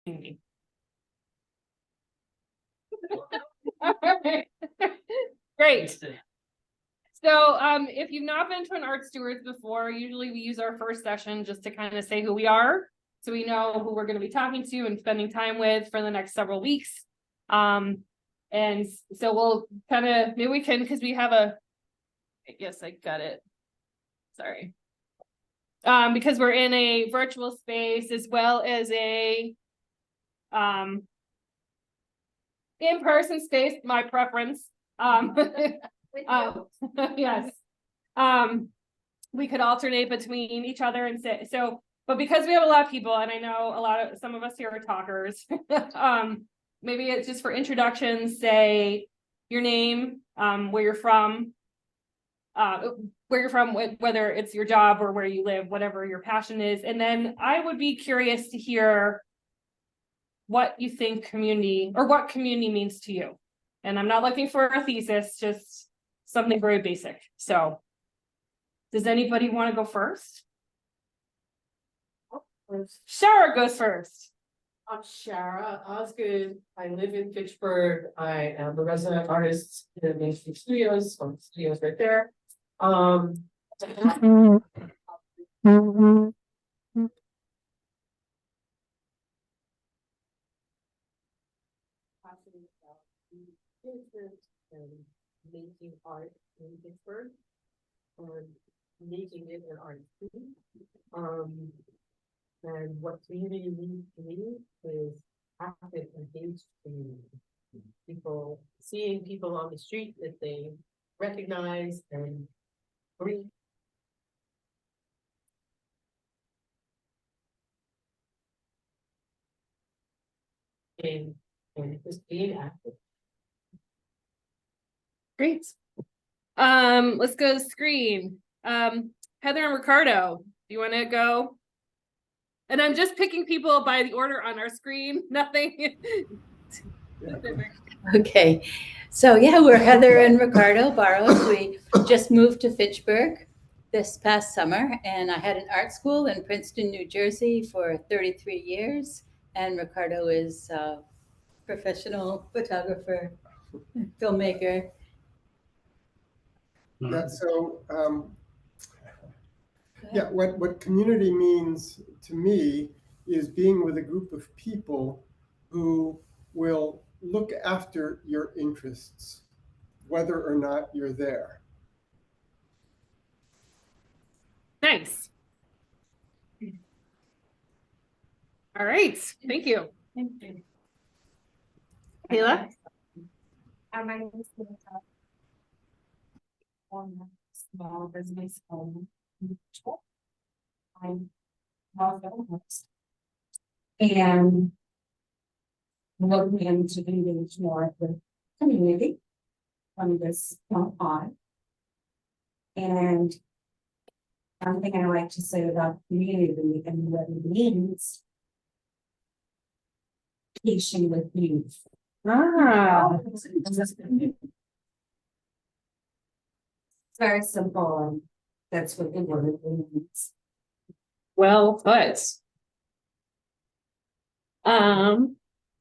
community. Great. So if you've not been to an art stewards before, usually we use our first session just to kind of say who we are, so we know who we're going to be talking to and spending time with for the next several weeks. And so we'll kind of, maybe we can, because we have yes, I got it. Sorry. Because we're in a virtual space as well as a in-person space, my preference. Yes. We could alternate between each other and say so, but because we have a lot of people, and I know some of us here are talkers, maybe it's just for introductions, say your name, where you're from, whether it's your job or where you live, whatever your passion is. And then I would be curious to hear what you think community, or what community means to you. And I'm not looking for a thesis, just something very basic. So does anybody want to go first? Shara goes first. I'm Shara Osgood. I live in Fitchburg. I am a resident artist in Main Street Studios. The studios right there. And making art in Fitchburg, and making it an art scene. And what community means to me is active, engaged community. People, seeing people on the street that they recognize and greet. And just being active. Great. Let's go to screen. Heather and Ricardo, do you want to go? And I'm just picking people by the order on our screen, nothing. Okay, so yeah, we're Heather and Ricardo Barros. We just moved to Fitchburg this past summer, and I had an art school in Princeton, New Jersey for 33 years. And Ricardo is a professional photographer, filmmaker. Yeah, so yeah, what community means to me is being with a group of people who will look after your interests, whether or not you're there. Nice. All right, thank you. Thank you. Kayla? My name is Kayla. Small business owner. I'm also a host. And looking into engage more with community from this point on. And one thing I like to say about community and what it means, patient with youth. It's very simple, and that's what the word means. Well put. All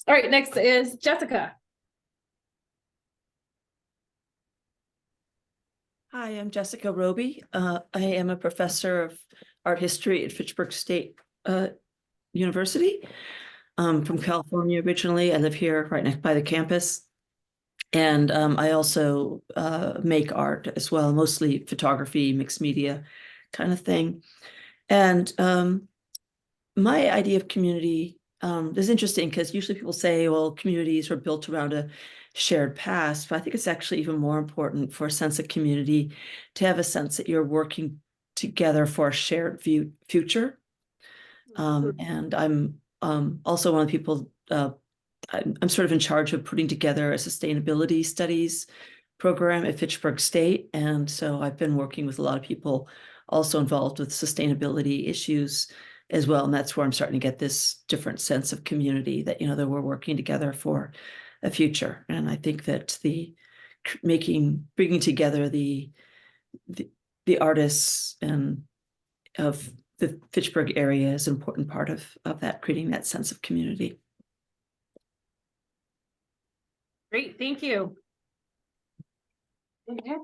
right, next is Jessica. Hi, I'm Jessica Roby. I am a professor of art history at Fitchburg State University. From California originally. I live here right next by the campus. And I also make art as well, mostly photography, mixed media kind of thing. And my idea of community is interesting because usually people say, well, communities are built around a shared past, but I think it's actually even more important for a sense of community to have a sense that you're working together for a shared future. And I'm also one of the people, I'm sort of in charge of putting together a sustainability studies program at Fitchburg State. And so I've been working with a lot of people also involved with sustainability issues as well. And that's where I'm starting to get this different sense of community that, that we're working together for a future. And I think that bringing together the artists and of the Fitchburg area is an important part of that, creating that sense of community. Great, thank you. Okay.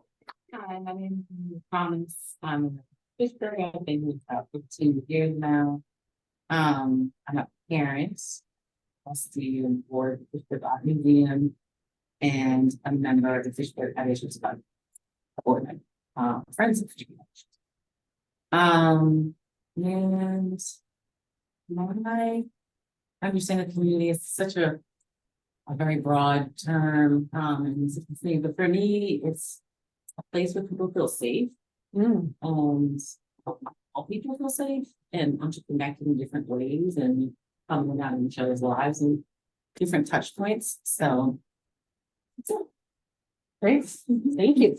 Hi, my name is Thomas. Fitchburg, I've been here about 15 years now. I'm a parent, trustee and board of the Fitchburg Art Museum, and a member of the Fitchburg Foundation's board, friends of Fitchburg. And my understand the community is such a very broad term, and it's a thing, but for me, it's a place where people feel safe. And all people feel safe and interconnected in different ways and coming out in each other's lives and different touch points. So that's it. Great, thank you.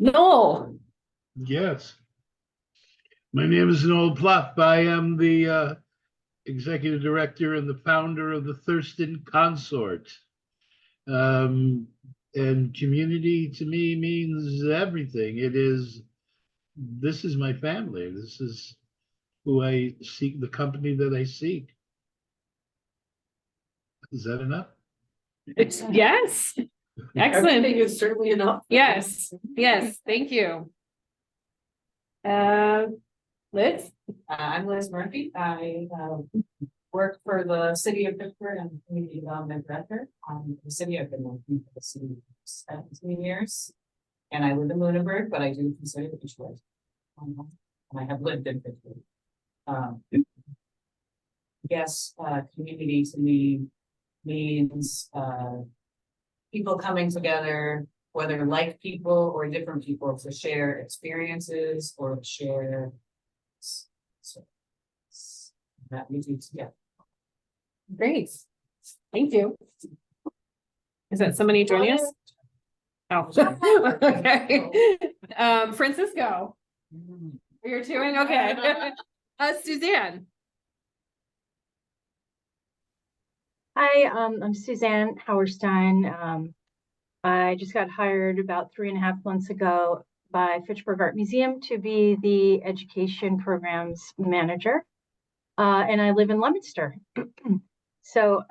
Noel. Yes. My name is Noel Pluff. I am the executive director and the founder of the Thurston Consort. And community to me means everything. This is my family. This is who I seek, the company that I seek. Is that enough? Yes, excellent. Everything is certainly enough. Yes, thank you. Liz? I'm Liz Murphy. I work for the city of Fitchburg and community development director. The city, I've been working for the city for 17 years. And I live in Lunenburg, but I do consider Fitchburg. And I have lived in Fitchburg. Yes, community to me means people coming together, whether like people or different people, to share experiences or share. So that we do together. Great, thank you. Is that somebody joining us? Oh, okay. Francisco, you're doing okay. Suzanne. Hi, I'm Suzanne Hauerstein. I just got hired about 3.5 months ago by Fitchburg Art Museum to be the education programs manager. And I live in Leominster. So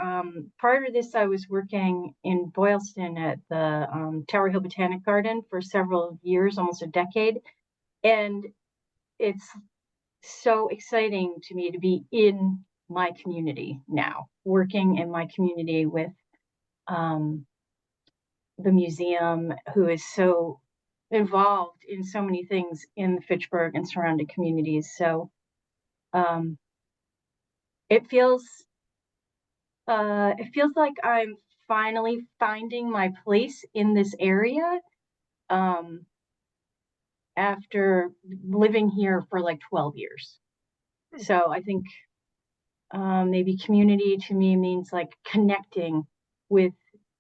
prior to this, I was working in Boylston at the Tower Hill Botanic Garden for several years, almost a decade. And it's so exciting to me to be in my community now, working in my community with the museum, who is so involved in so many things in Fitchburg and surrounding communities. So it feels like I'm finally finding my place in this area after living here for like 12 years. So I think maybe community to me means like connecting with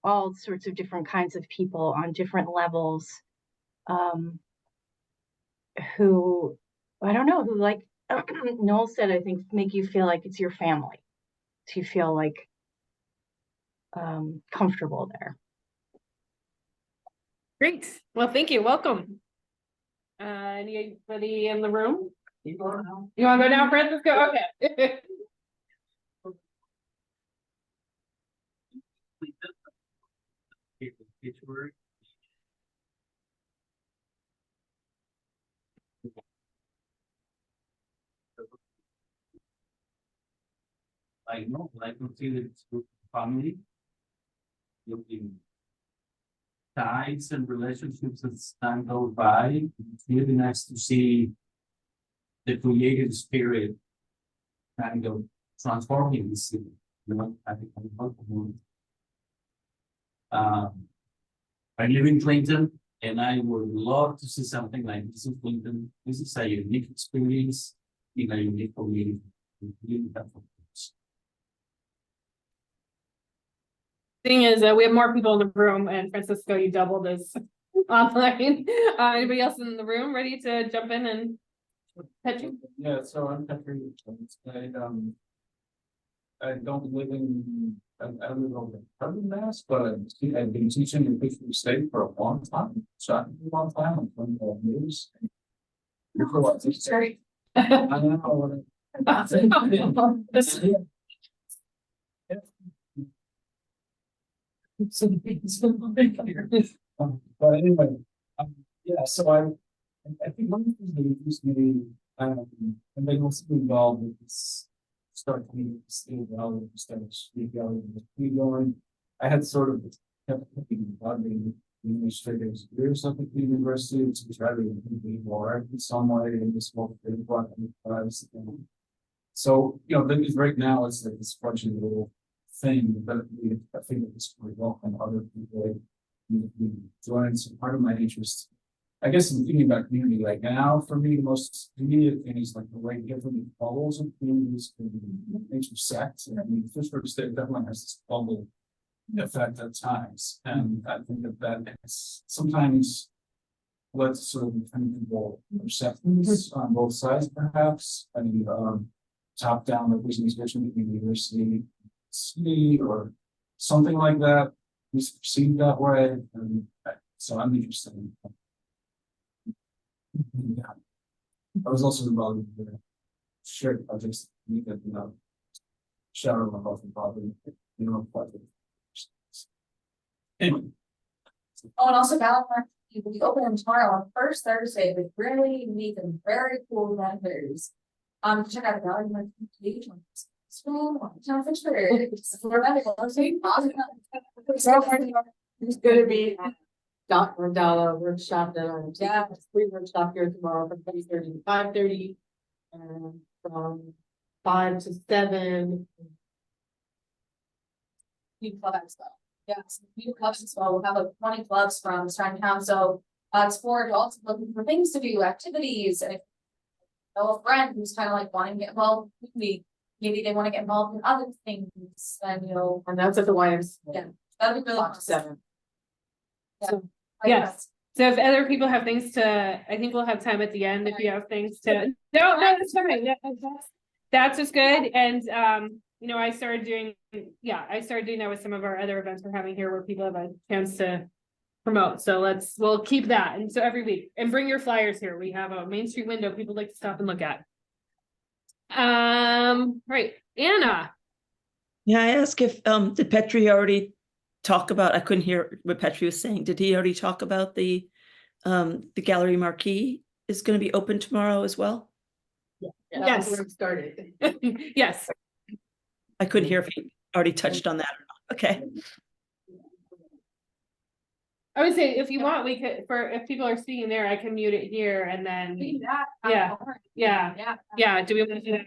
all sorts of different kinds of people on different levels, who, I don't know, who, like Noel said, I think make you feel like it's your family. So you feel like comfortable there. Great, well, thank you, welcome. Anybody in the room? You want to go now, Francisco? Okay. Fitchburg. I know, I consider it's good family. Looking ties and relationships as time goes by. It's really nice to see the creative spirit kind of transforming the city. You know, I think I live in Clinton, and I would love to see something like this in Clinton. This is a unique experience in a unique community. Thing is, we have more people in the room, and Francisco, you doubled as online. Anybody else in the room ready to jump in and touch you? Yeah, so I'm Patrick. I don't live in, I live on the southern Mass, but I've been teaching in Fitchburg State for a long time. So I've been a long time, I'm 25 years. Sorry. I don't know what But anyway, yeah, so I think one of the things that used me, and they also involved with this start to meet the state gallery, start to speak gallery, going. I had sort of kept thinking about the administrators or something at the university to try to be more in some way in this whole thing. So, you know, right now it's like this funny little thing, but I think it's pretty welcome other people join. So part of my interest, I guess, in thinking about community right now, for me, the most immediate thing is like the way different bubbles of communities can intersect. I mean, Fitchburg State definitely has this bubble effect at times, and I think that is sometimes let's sort of people perceptions on both sides, perhaps. I mean, top-down representation between the university, city, or something like that. It's perceived that way, and so I'm interested in. Yeah. I was also involved in the shared projects that shadow about the property, project. Anyway. Oh, and also Valentine will be open tomorrow on first Thursday with really neat and very cool vendors. Check out the Valentine page on Town Fitchburg. It's gonna be Dr. Mandala workshop, Yeah. free workshop here tomorrow from 3:30 to 5:30. And from 5 to 7. Youth Club Expo. Yes, Youth Club Expo. We'll have like 20 clubs from starting town. So it's for adults looking for things to do, activities, and if you know a friend who's kind of like wanting to get involved with me, maybe they want to get involved in other things, and And that's at the YMCA. Yeah, that'd be really 5 to 7. So, yes. So if other people have things to, I think we'll have time at the end if you have things to, no, that's fine. That's just good. And, I started doing that with some of our other events we're having here where people have a chance to promote. So we'll keep that. And so every week, and bring your flyers here. We have a Main Street window people like to stop and look at. Right, Anna. Yeah, I ask if, did Petri already talk about, I couldn't hear what Petri was saying. Did he already talk about the gallery marquee is going to be open tomorrow as well? That's where it started. Yes. I couldn't hear if he already touched on that or not. Okay. I would say if you want, we could, if people are speaking there, I can mute it here and then, yeah, do we want to do that?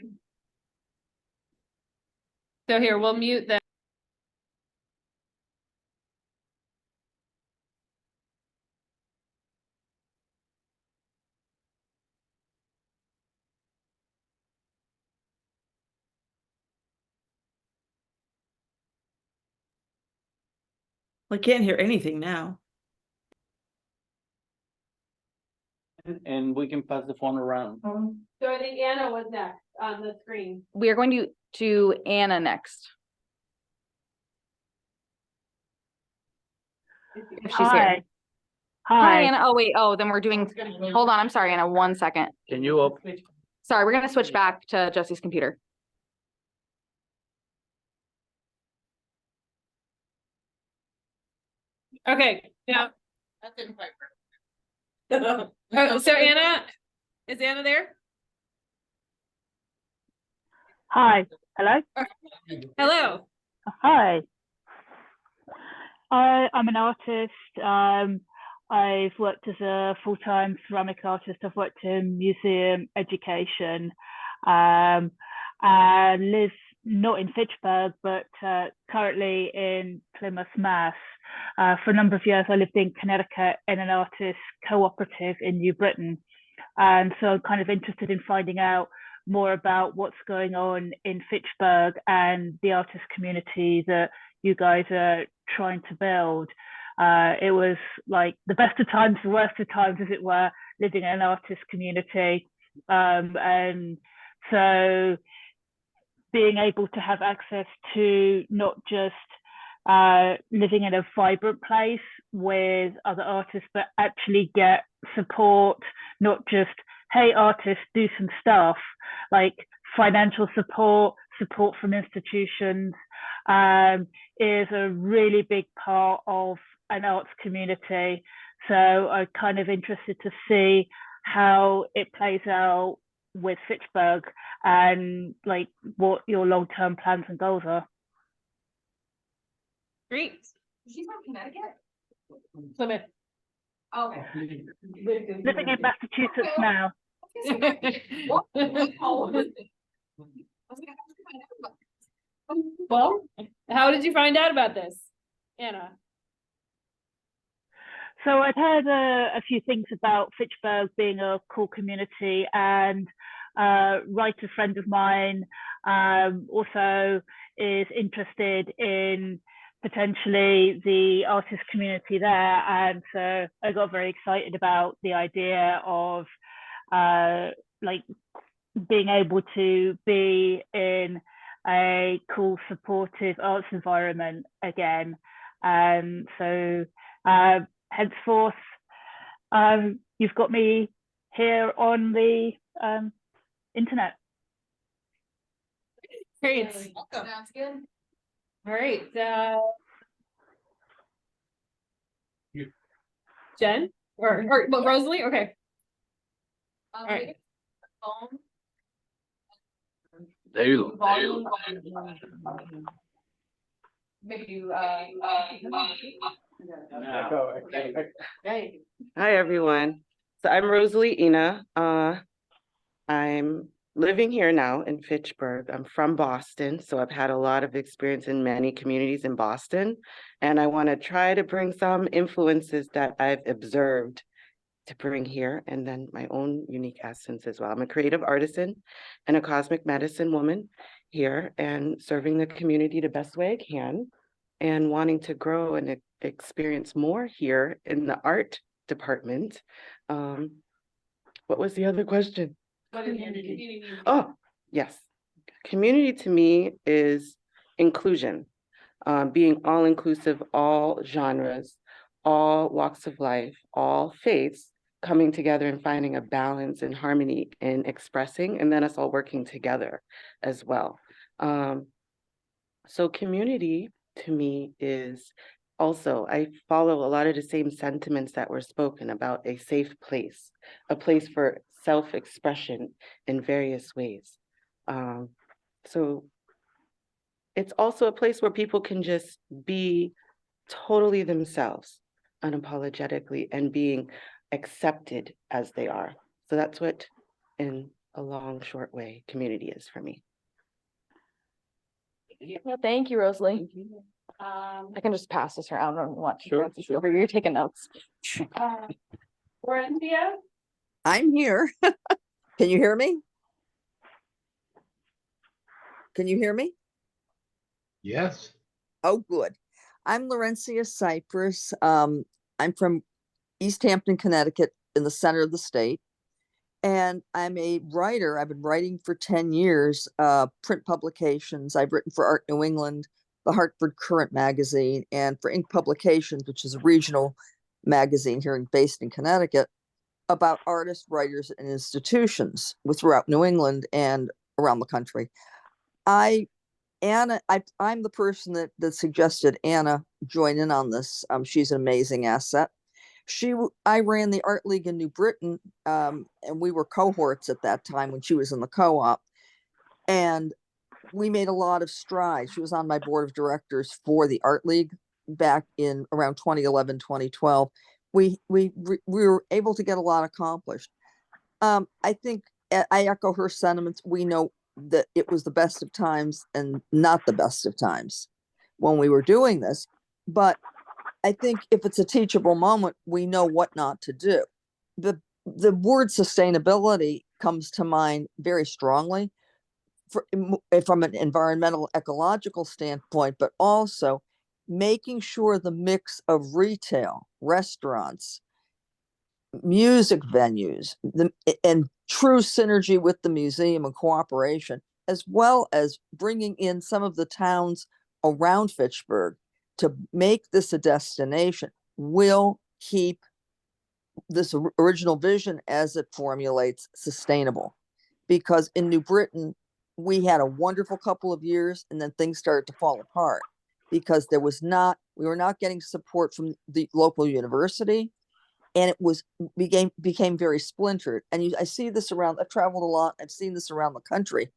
So here, we'll mute the. I can't hear anything now. And we can pass the phone around. So I think Anna was next on the screen. We are going to Anna next. If she's here. Hi, Anna. Oh, wait. Oh, then we're doing, hold on. I'm sorry, Anna. 1 second. Can you open? Sorry, we're going to switch back to Jesse's computer. Okay, yeah. That didn't quite work. Oh, so Anna, is Anna there? Hi. Hello. Hello. Hi. I'm an artist. I've worked as a full-time ceramic artist. I've worked in museum education. I live not in Fitchburg, but currently in Plymouth, Mass. For a number of years, I lived in Connecticut in an artist cooperative in New Britain. And so I'm kind of interested in finding out more about what's going on in Fitchburg and the artist community that you guys are trying to build. It was like the best of times, the worst of times, as it were, living in an artist community. And so being able to have access to not just living in a vibrant place with other artists, but actually get support, not just, hey, artists, do some stuff, like financial support, support from institutions is a really big part of an arts community. So I'm kind of interested to see how it plays out with Fitchburg and like what your long-term plans and goals are. Great. She's from Connecticut? Plymouth. Okay. Living in Massachusetts now. Well, how did you find out about this, Anna? So I've heard a few things about Fitchburg being a cool community, and a writer friend of mine also is interested in potentially the artist community there, and so I got very excited about the idea of like being able to be in a cool, supportive arts environment again. So henceforth, you've got me here on the internet. Great. Sounds good. All right. Jen or well, Rosalie? Okay. All right. Phone. Volume. Maybe Hi, everyone. So I'm Rosalie Ina. I'm living here now in Fitchburg. I'm from Boston, so I've had a lot of experience in many communities in Boston, and I want to try to bring some influences that I've observed to bring here, and then my own unique essence as well. I'm a creative artisan and a cosmic medicine woman here, and serving the community the best way I can, and wanting to grow and experience more here in the art department. What was the other question? Oh, yes. Community to me is inclusion, being all inclusive, all genres, all walks of life, all faiths coming together and finding a balance and harmony in expressing, and then us all working together as well. So community to me is also, I follow a lot of the same sentiments that were spoken about: a safe place, a place for self-expression in various ways. So it's also a place where people can just be totally themselves, unapologetically, and being accepted as they are. So that's what, in a long, short way, community is for me. Well, thank you, Rosalie. I can just pass this around if you want. Sure. You're taking notes. Corinthia? I'm here. Can you hear me? Can you hear me? Yes. Oh, good. I'm Laurencia Cypress. I'm from East Hampton, Connecticut, in the center of the state. And I'm a writer. I've been writing for 10 years, print publications. I've written for Art New England, the Hartford Current magazine, and for Ink Publications, which is a regional magazine here based in Connecticut, about artists, writers, and institutions throughout New England and around the country. I'm the person that suggested Anna join in on this. She's an amazing asset. I ran the Art League in New Britain, and we were cohorts at that time when she was in the co-op, and we made a lot of strides. She was on my board of directors for the Art League back in around 2011, 2012. We were able to get a lot accomplished. I think I echo her sentiments. We know that it was the best of times and not the best of times when we were doing this, but I think if it's a teachable moment, we know what not to do. The word sustainability comes to mind very strongly from an environmental ecological standpoint, but also making sure the mix of retail, restaurants, music venues, and true synergy with the museum and cooperation, as well as bringing in some of the towns around Fitchburg to make this a destination, will keep this original vision as it formulates sustainable. Because in New Britain, we had a wonderful couple of years and then things started to fall apart because we were not getting support from the local university, and it became very splintered. And I see this around, I've traveled a lot, I've seen this around the country,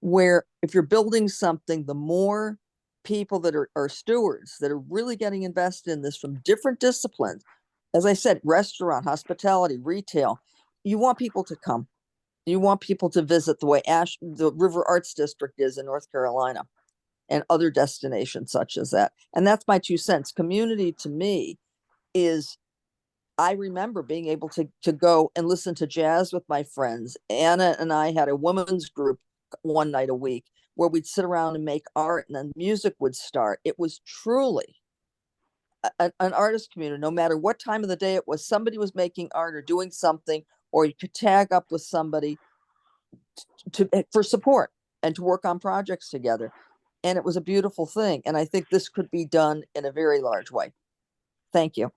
where if you're building something, the more people that are stewards that are really getting invested in this from different disciplines, as I said, restaurant, hospitality, retail, you want people to come. You want people to visit the way the River Arts District is in North Carolina and other destinations such as that. And that's my 2 cents. Community to me is, I remember being able to go and listen to jazz with my friends. Anna and I had a women's group one night a week where we'd sit around and make art, and then music would start. It was truly an artist community. No matter what time of the day it was, somebody was making art or doing something, or you could tag up with somebody for support and to work on projects together. And it was a beautiful thing. And I think this could be done in a very large way. Thank you.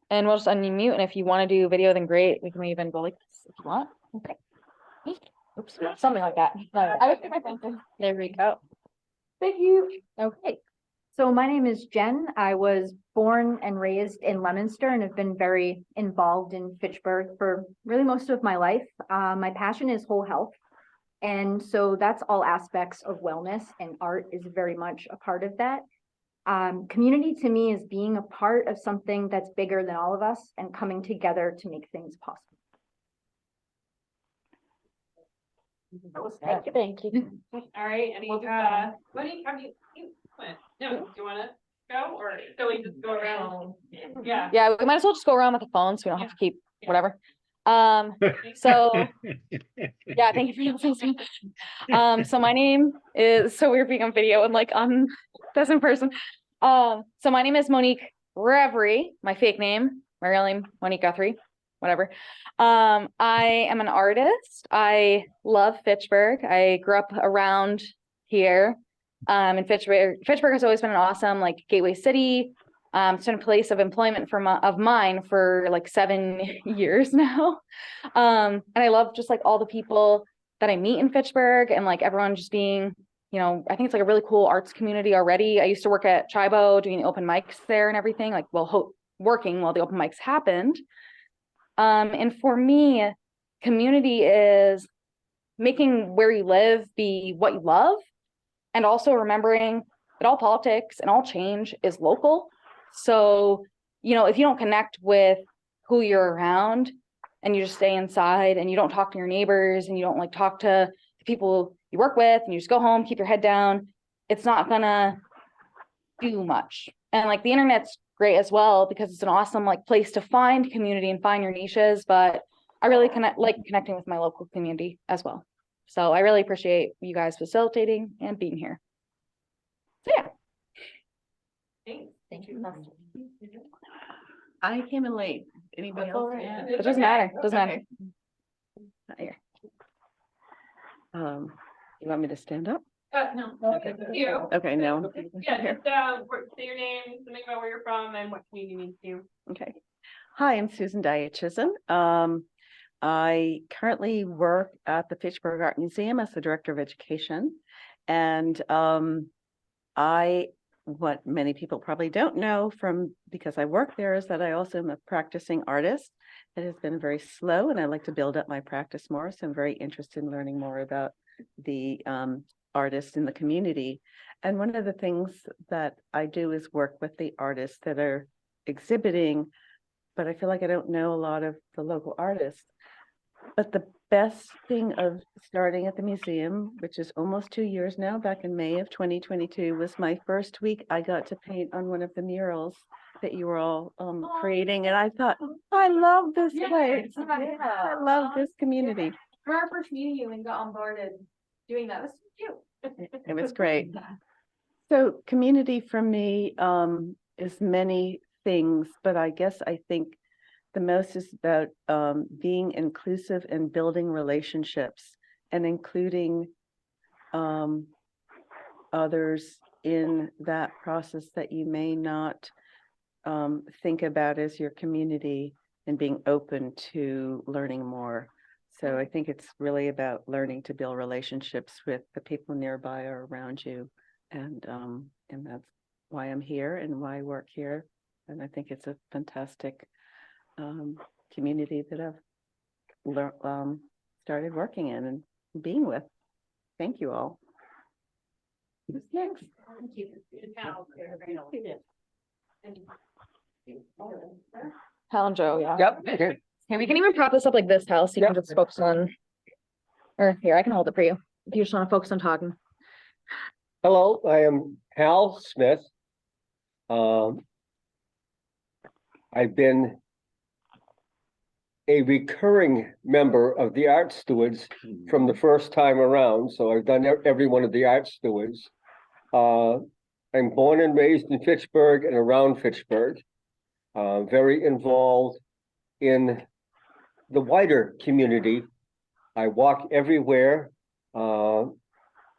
And we'll just unmute, and if you want to do video, then great. We can even go like this if you want. Okay. Oops, something like that. I would put my phone there. There we go. Thank you. Okay. So my name is Jen. I was born and raised in Leominster and have been very involved in Fitchburg for really most of my life. My passion is whole health. And so that's all aspects of wellness, and art is very much a part of that. Community to me is being a part of something that's bigger than all of us and coming together to make things possible. Thank you. All right, any, Monique, have you went? No, do you wanna go, or so we just go around? Yeah. Yeah, we might as well just go around with the phone so we don't have to keep whatever. So yeah, thank you for listening. So my name is, so weird being on video and like on this in person. So my name is Monique Reverie, my fake name, my real name, Monique Guthrie, whatever. I am an artist. I love Fitchburg. I grew up around here. In Fitchburg. Fitchburg has always been an awesome like gateway city. It's been a place of employment of mine for like 7 years now. And I love just like all the people that I meet in Fitchburg, and like everyone just being, you know, I think it's like a really cool arts community already. I used to work at Chibo doing the open mics there and everything, like working while the open mics happened. And for me, community is making where you live be what you love, and also remembering that all politics and all change is local. So, you know, if you don't connect with who you're around and you just stay inside and you don't talk to your neighbors and you don't like talk to the people you work with and you just go home, keep your head down, it's not gonna do much. And like the internet's great as well because it's an awesome like place to find community and find your niches, but I really like connecting with my local community as well. So I really appreciate you guys facilitating and being here. So yeah. Thank you. I came in late. Anybody else? It doesn't matter. It doesn't matter. Not here. You want me to stand up? No. Okay. You. Okay, no. Yeah, just say your name, something about where you're from, and what community means to you. Okay. Hi, I'm Susan Diachizen. I currently work at the Fitchburg Art Museum as the Director of Education. And what many people probably don't know because I work there is that I also am a practicing artist. It has been very slow and I like to build up my practice more. So I'm very interested in learning more about the artists in the community. And one of the things that I do is work with the artists that are exhibiting, but I feel like I don't know a lot of the local artists. But the best thing of starting at the museum, which is almost 2 years now, back in May of 2022, was my first week. I got to paint on one of the murals that you were all creating. And I thought, I love this place. I love this community. For our first meeting, you and got onboarded doing that. That's cute. It was great. So community for me is many things, but I guess I think the most is about being inclusive and building relationships and including others in that process that you may not think about as your community, and being open to learning more. So I think it's really about learning to build relationships with the people nearby or around you. And that's why I'm here and why I work here. And I think it's a fantastic community that I've started working in and being with. Thank you all. Who's next? Hal and Joe, yeah. Yep. Okay. Hey, we can even prop this up like this, Hal, so you can just focus on, or here, I can hold it for you. If you just want to focus on talking. Hello, I am Hal Smith. I've been a recurring member of the Art Stewards from the first time around, so I've done every one of the Art Stewards. I'm born and raised in Fitchburg and around Fitchburg. Very involved in the wider community. I walk everywhere. I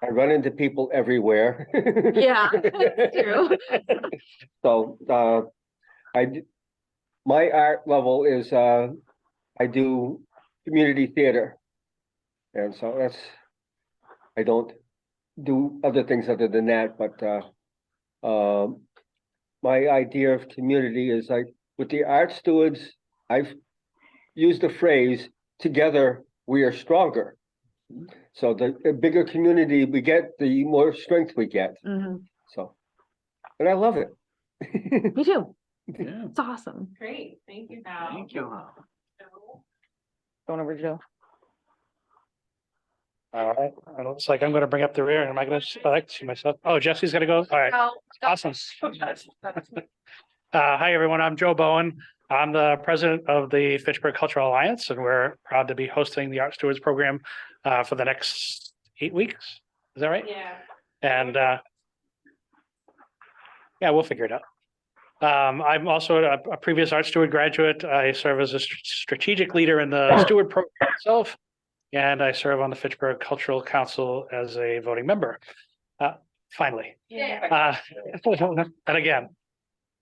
run into people everywhere. Yeah, that's true. So my art level is I do community theater. And so I don't do other things other than that, but my idea of community is like with the Art Stewards, I've used the phrase, together we are stronger. So the bigger community we get, the more strength we get. So, and I love it. Me too. Yeah. It's awesome. Great, thank you, Hal. Thank you. Going over to Joe. All right, it looks like I'm gonna bring up the rear, and am I gonna select see myself? Oh, Jesse's gonna go, all right, awesome. Hi, everyone, I'm Joe Bowen. I'm the president of the Fitchburg Cultural Alliance, and we're proud to be hosting the Art Stewards program for the next 8 weeks. Is that right? Yeah. And yeah, we'll figure it out. I'm also a previous Art Steward graduate. I serve as a strategic leader in the Steward program itself, and I serve on the Fitchburg Cultural Council as a voting member. Finally. Yeah. And again,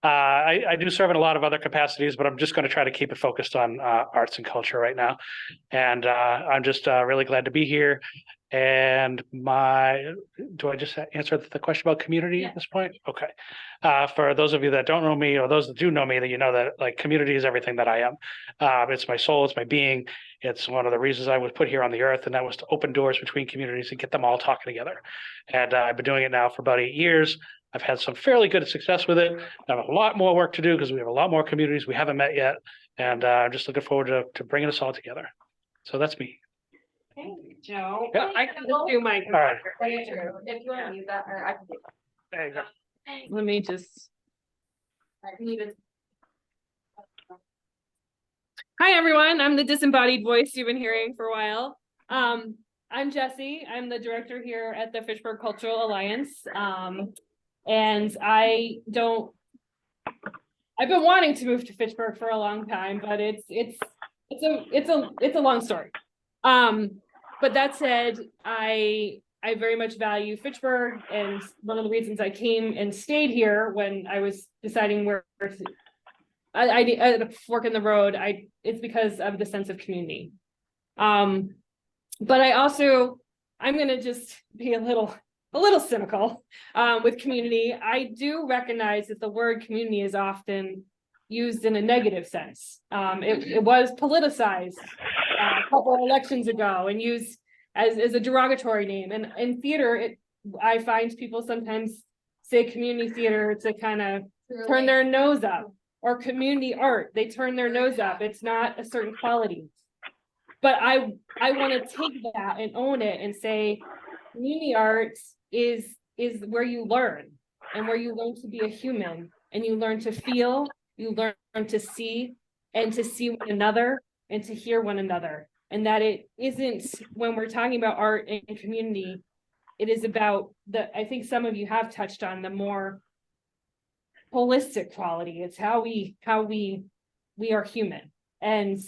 I do serve in a lot of other capacities, but I'm just going to try to keep it focused on arts and culture right now. And I'm just really glad to be here. And do I just answer the question about community at this point? Okay. For those of you that don't know me, or those that do know me, that you know that like community is everything that I am. It's my soul, it's my being. It's one of the reasons I was put here on the earth, and that was to open doors between communities and get them all talking together. And I've been doing it now for about 8 years. I've had some fairly good success with it. I have a lot more work to do because we have a lot more communities we haven't met yet. And I'm just looking forward to bringing us all together. So that's me. Thank you, Joe. Yep. I can just do my. All right. If you want to use that, or I can do There you go. Let me just. I can even. Hi, everyone. I'm the disembodied voice you've been hearing for a while. I'm Jessie. I'm the director here at the Fitchburg Cultural Alliance. And I've been wanting to move to Fitchburg for a long time, but it's a long story. But that said, I very much value Fitchburg, and one of the reasons I came and stayed here when I was deciding where to, I had a fork in the road. It's because of the sense of community. But I'm gonna just be a little cynical with community. I do recognize that the word community is often used in a negative sense. It was politicized a couple of elections ago and used as a derogatory name. And in theater, I find people sometimes say community theater to kind of turn their nose up, or community art, they turn their nose up. It's not a certain quality. But I want to take that and own it and say community arts is where you learn, and where you learn to be a human, and you learn to feel, you learn to see, and to see one another, and to hear one another. And that it isn't, when we're talking about art and community, it is about I think some of you have touched on the more holistic quality. It's how we are human. And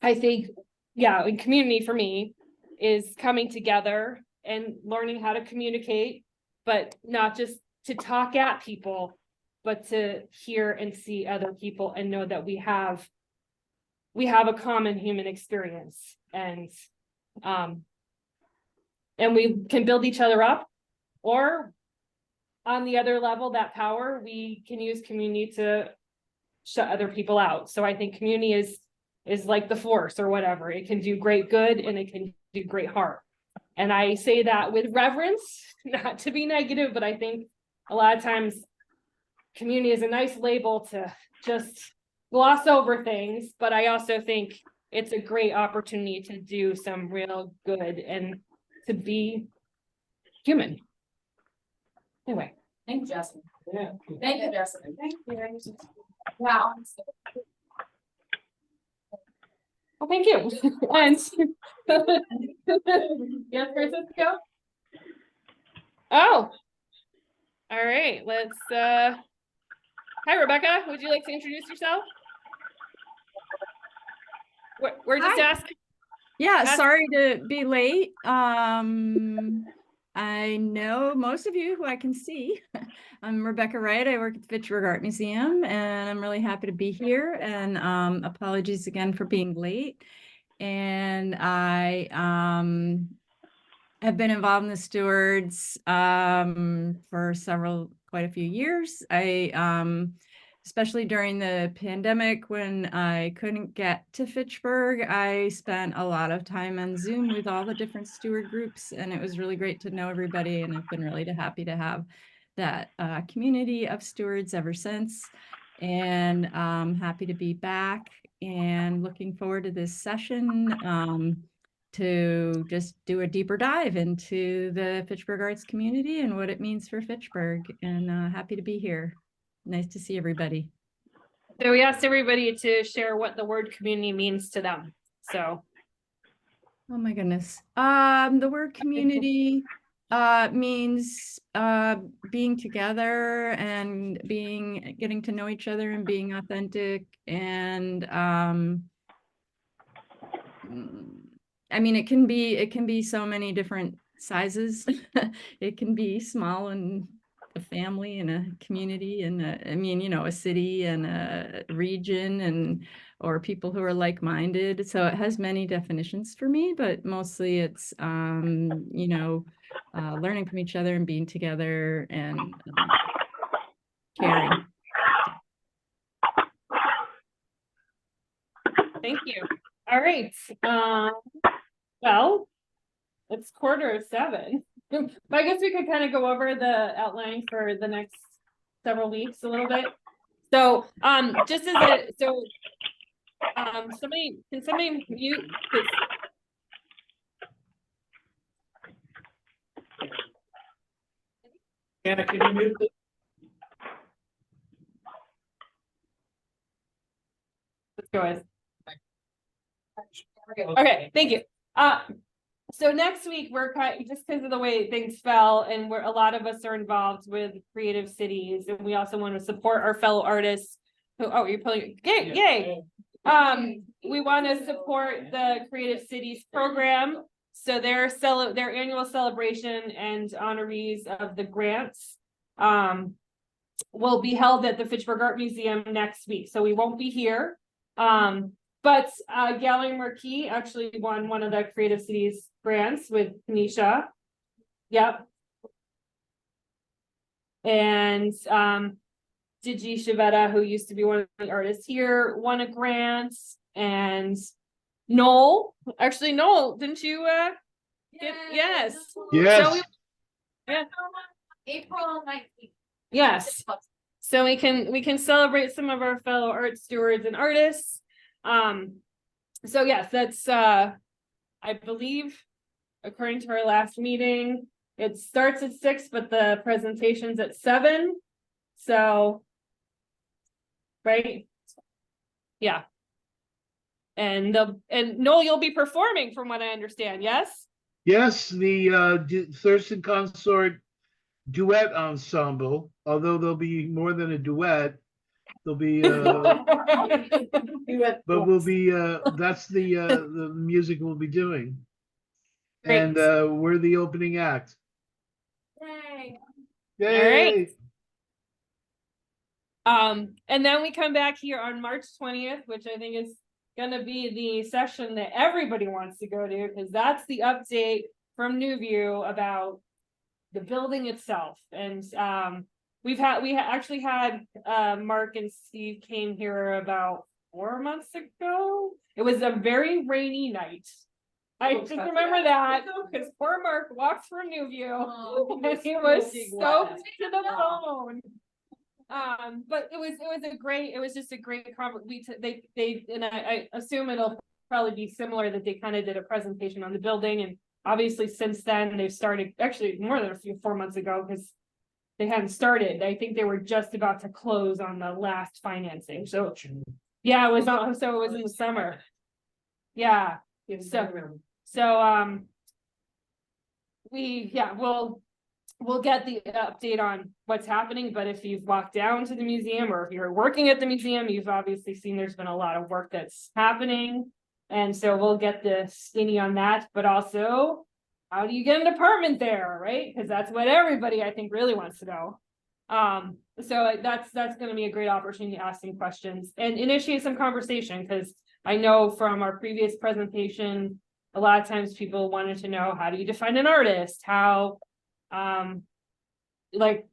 I think, yeah, in community for me is coming together and learning how to communicate, but not just to talk at people, but to hear and see other people and know that we have a common human experience, and we can build each other up, or on the other level, that power, we can use community to shut other people out. So I think community is like the force or whatever. It can do great good and it can do great harm. And I say that with reverence, not to be negative, but I think a lot of times community is a nice label to just gloss over things, but I also think it's a great opportunity to do some real good and to be human. Anyway. Thank you, Justin. Yeah. Thank you, Justin. Thank you. Wow. Well, thank you. And yes, Francisco? Oh, all right, let's hi, Rebecca, would you like to introduce yourself? We're just Hi. asking. Yeah, sorry to be late. I know most of you who I can see. I'm Rebecca Wright. I work at the Fitchburg Art Museum, and I'm really happy to be here. And apologies again for being late. And I have been involved in the Stewards for quite a few years. I especially during the pandemic when I couldn't get to Fitchburg, I spent a lot of time on Zoom with all the different Steward groups, and it was really great to know everybody, and I've been really happy to have that community of Stewards ever since. And happy to be back and looking forward to this session to just do a deeper dive into the Fitchburg Arts Community and what it means for Fitchburg, and happy to be here. Nice to see everybody. So we asked everybody to share what the word community means to them. So. Oh my goodness. The word community means being together and getting to know each other and being authentic. And I mean, it can be so many different sizes. It can be small and a family and a community and a city and a region or people who are like-minded. So it has many definitions for me, but mostly it's learning from each other and being together and caring. Thank you. All right. Well, it's 7:15. But I guess we could kind of go over the outline for the next several weeks a little bit. So just as somebody mute this? Anna, can you mute this? Let's go ahead. Okay, thank you. So next week we're just because of the way things fell, and a lot of us are involved with creative cities, and we also want to support our fellow artists. You're pulling, yay! We want to support the Creative Cities program. So their annual celebration and honorees of the grants will be held at the Fitchburg Art Museum next week. So we won't be here. But Gallery Marquis actually won one of the Creative Cities grants with Tanisha. Yep. And Digi Shavetta, who used to be one of the artists here, won a grant. And Noel, didn't you yes. Yes. So yeah. April 19th. Yes. So we can celebrate some of our fellow art stewards and artists. So yes, that's I believe according to our last meeting, it starts at 6, but the presentation's at 7. So right. Yeah. And Noel, you'll be performing from what I understand, yes? Yes, the Thurston Consort Duet Ensemble, although there'll be more than a duet, there'll be, but we'll be, that's the music we'll be doing. And, we're the opening act. Yay. Yay! And then we come back here on March 20th, which I think is gonna be the session that everybody wants to go to, because that's the update from New View about the building itself. And we actually had Mark and Steve came here about 4 months ago. It was a very rainy night. I just remember that because poor Mark walked through New View and he was soaked to the bone. But it was just a great they and I assume it'll probably be similar, that they kind of did a presentation on the building, and obviously since then they've started, actually more than 4 months ago, because they hadn't started. I think they were just about to close on the last financing. So yeah, it was in the summer. Yeah. We'll get the update on what's happening, but if you've walked down to the museum or if you're working at the museum, you've obviously seen there's been a lot of work that's happening. And so we'll get the skinny on that, but also how do you get an apartment there, right? Because that's what everybody I think really wants to know. So that's going to be a great opportunity to ask some questions and initiate some conversation, because I know from our previous presentation, a lot of times people wanted to know, how do you define an artist? How like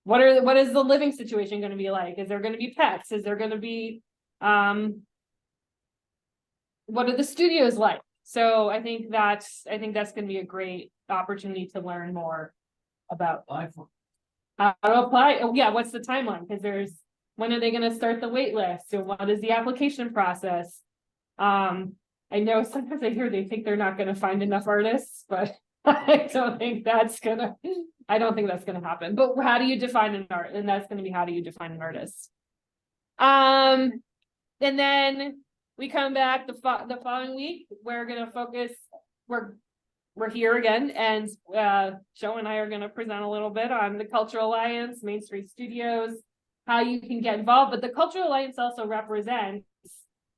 what is the living situation going to be like? Is there going to be pets? Is there going to be what are the studios like? So I think that's going to be a great opportunity to learn more about how to apply. Oh yeah, what's the timeline? Because when are they going to start the wait list? So what is the application process? I know sometimes I hear they think they're not going to find enough artists, but I don't think that's gonna happen. But how do you define an art? And that's gonna be, how do you define an artist? And then we come back the following week. We're gonna focus. We're here again, and Joe and I are gonna present a little bit on the Cultural Alliance, Main Street Studios, how you can get involved. But the Cultural Alliance also represents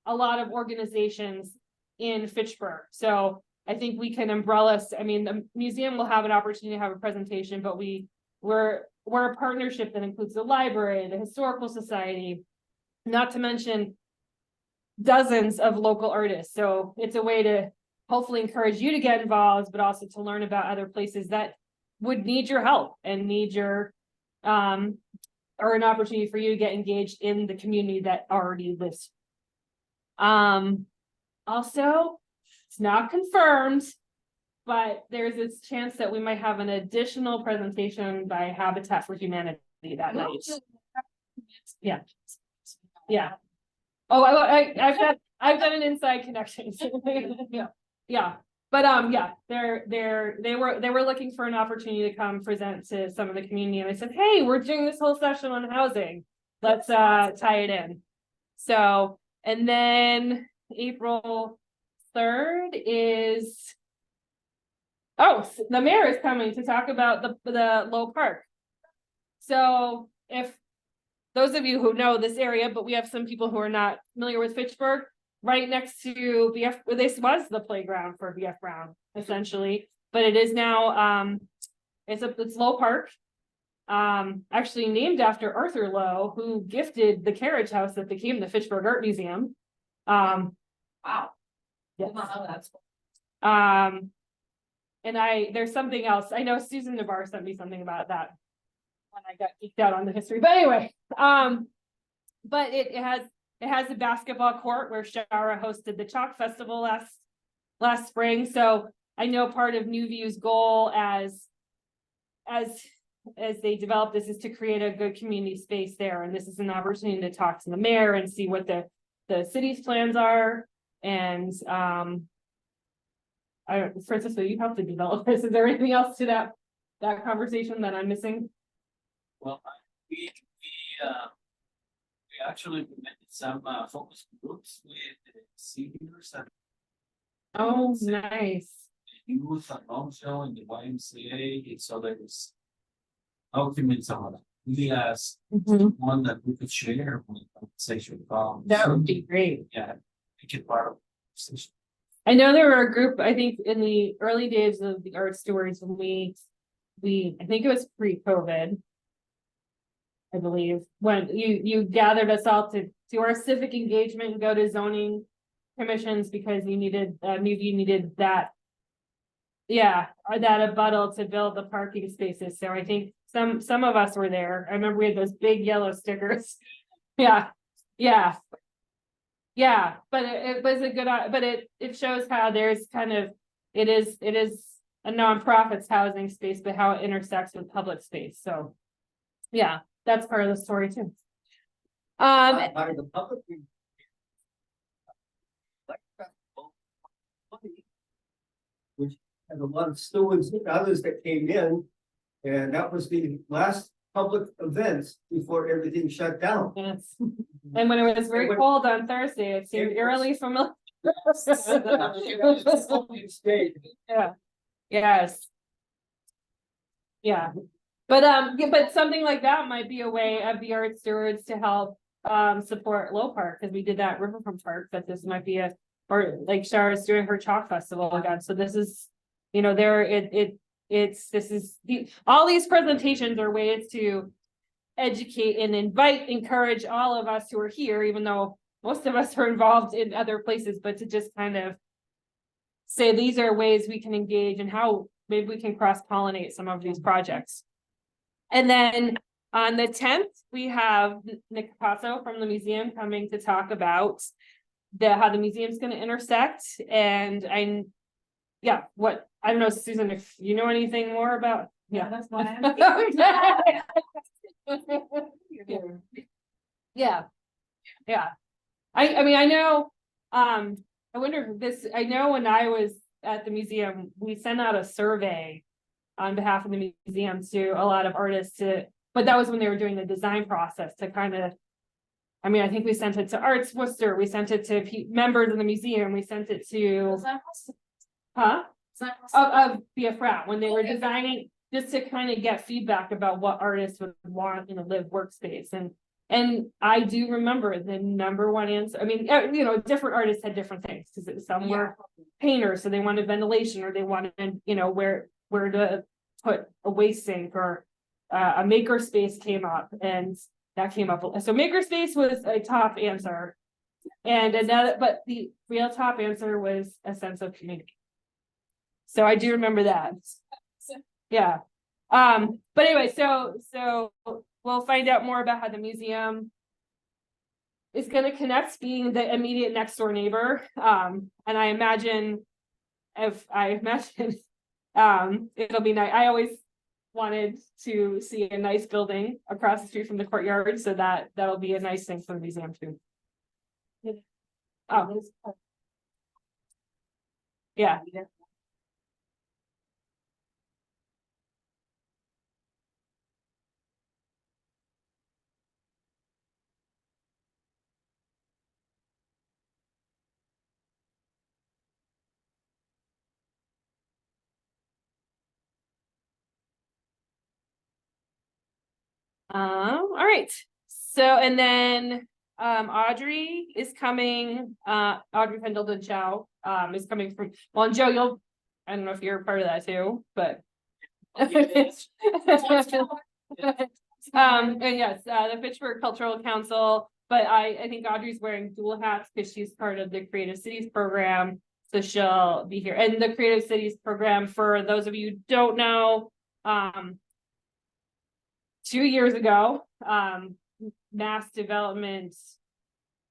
a lot of organizations in Fitchburg. So I think we can umbrella. I mean, the museum will have an opportunity to have a presentation, but we're a partnership that includes the library, the Historical Society, not to mention dozens of local artists. So it's a way to hopefully encourage you to get involved, but also to learn about other places that would need your help and need your or an opportunity for you to get engaged in the community that already lives. Also, it's not confirmed, but there's this chance that we might have an additional presentation by Habitat for Humanity that night. Yeah. Yeah. Oh, I've got an inside connection. Yeah. But yeah, they were looking for an opportunity to come present to some of the community, and I said, hey, we're doing this whole session on housing. Let's tie it in. So, and then April 3rd is, the mayor is coming to talk about the Low Park. So if those of you who know this area, but we have some people who are not familiar with Fitchburg, right next to this was the playground for BF Brown, essentially, but it is now it's Low Park, actually named after Arthur Lowe, who gifted the carriage house that became the Fitchburg Art Museum. Wow. Yes. And there's something else. I know Susan Navarre sent me something about that when I got geeked out on the history. But anyway, but it has a basketball court where Shara hosted the Chalk Festival last spring. So I know part of New View's goal as they develop this is to create a good community space there. And this is an opportunity to talk to the mayor and see what the city's plans are. And Francisco, you have to develop this. Is there anything else to that conversation that I'm missing? Well, we actually implemented some focus groups with seniors and nice. youth and also in the YMCA, so there's document some of that. we asked one that we could share with conversation problems. That would be great. Yeah, make it part of conversation. I know there were a group, I think in the early days of the art stewards, when I think it was pre-COVID. I believe, when you gathered us all to do our civic engagement and go to zoning commissions because you needed, maybe you needed that. Yeah, or that rebuttal to build the parking spaces. So I think some of us were there. I remember we had those big yellow stickers. Yeah, yeah. Yeah, but it was a good, but it shows how there's kind of, it is a nonprofit's housing space, but how it intersects with public space. So, yeah, that's part of the story too. By the public. Which had a lot of stewards and others that came in, and that was the last public events before everything shut down. Yes. And when it was very cold on Thursday, it seemed eerily familiar. Yeah. Yes. Yeah. But something like that might be a way of the art stewards to help support Low Park, because we did that Riverfront Park, that this might be or like Shara's doing her chalk festival again. So this is, you know, all these presentations are ways to educate and encourage all of us who are here, even though most of us are involved in other places, but to just kind of say these are ways we can engage and how maybe we can cross-pollinate some of these projects. And then on the 10th, we have Nick Passo from the museum coming to talk about how the museum's going to intersect. And I don't know, Susan, if you know anything more about. Yeah, that's why Yeah. I mean, I know, I wonder if I know when I was at the museum, we sent out a survey on behalf of the museum to a lot of artists but that was when they were doing the design process to kind of, I mean, I think we sent it to Arts Worcester, we sent it to members of the museum, we sent it to, BFRAT, when they were designing, just to kind of get feedback about what artists would want in a live workspace. And I do remember the number one answer. I mean, you know, different artists had different things, because some were painters, so they wanted ventilation, or they wanted, you know, where to put a waste sink, or a makerspace came up, and that came up. So makerspace was a top answer, and another, but the real top answer was a sense of community. So I do remember that. Yeah. But anyway, so we'll find out more about how the museum is going to connect, being the immediate next door neighbor. And I imagine, it'll be nice. I always wanted to see a nice building across the street from the courtyard, so that'll be a nice thing for the museum too. Oh, yeah. All right. So, and then Audrey is coming, Audrey Pendleton Chow is coming from, well, and Joe, I don't know if you're part of that too, but and yes, the Fitchburg Cultural Council, but I think Audrey's wearing dual hats because she's part of the Creative Cities program, so she'll be here. And the Creative Cities program, for those of you who don't know, 2 years ago, Mass Development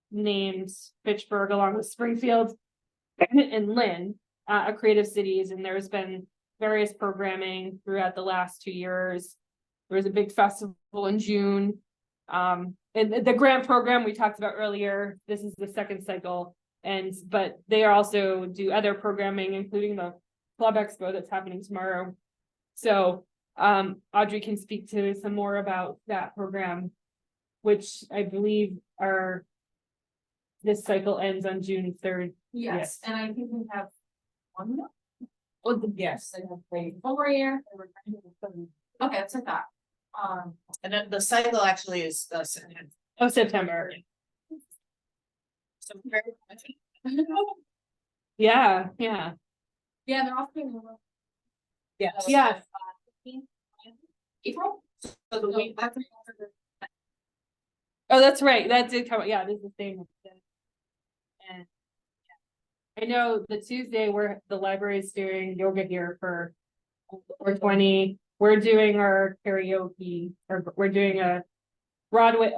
named Fitchburg, along with Springfield and Lynn, a Creative Cities, and there's been various programming throughout the last 2 years. There was a big festival in June. And the grant program we talked about earlier, this is the second cycle, but they also do other programming, including the Club Expo that's happening tomorrow. So Audrey can speak to some more about that program, which I believe this cycle ends on June 3rd. Yes, and I think we have one more. Oh, yes, I have 4 year. Okay, that's like that. And then the cycle actually is, Oh, September. so very. Yeah, yeah. Yeah, they're off doing. Yes. Yeah. April. So the week after. Oh, that's right. That did come, yeah, it is the same. And I know the Tuesday where the library is doing yoga here for 420. We're doing our karaoke, or we're doing a Broadway.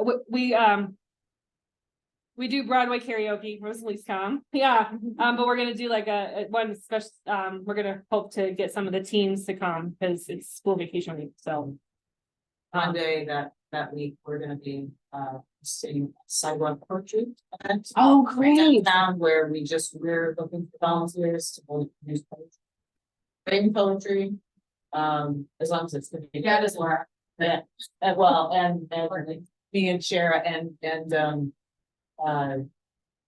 We do Broadway karaoke. Rosalie's come, yeah. But we're gonna do like a one special. We're gonna hope to get some of the teens to come because it's school vacation week. So Monday, that week, we're gonna be, sitting sidewalk poetry event. Oh, great. Down where we're looking for volunteers to produce poetry. Writing poetry, as long as it's gonna be. Yeah, it is Laura. And me and Shara and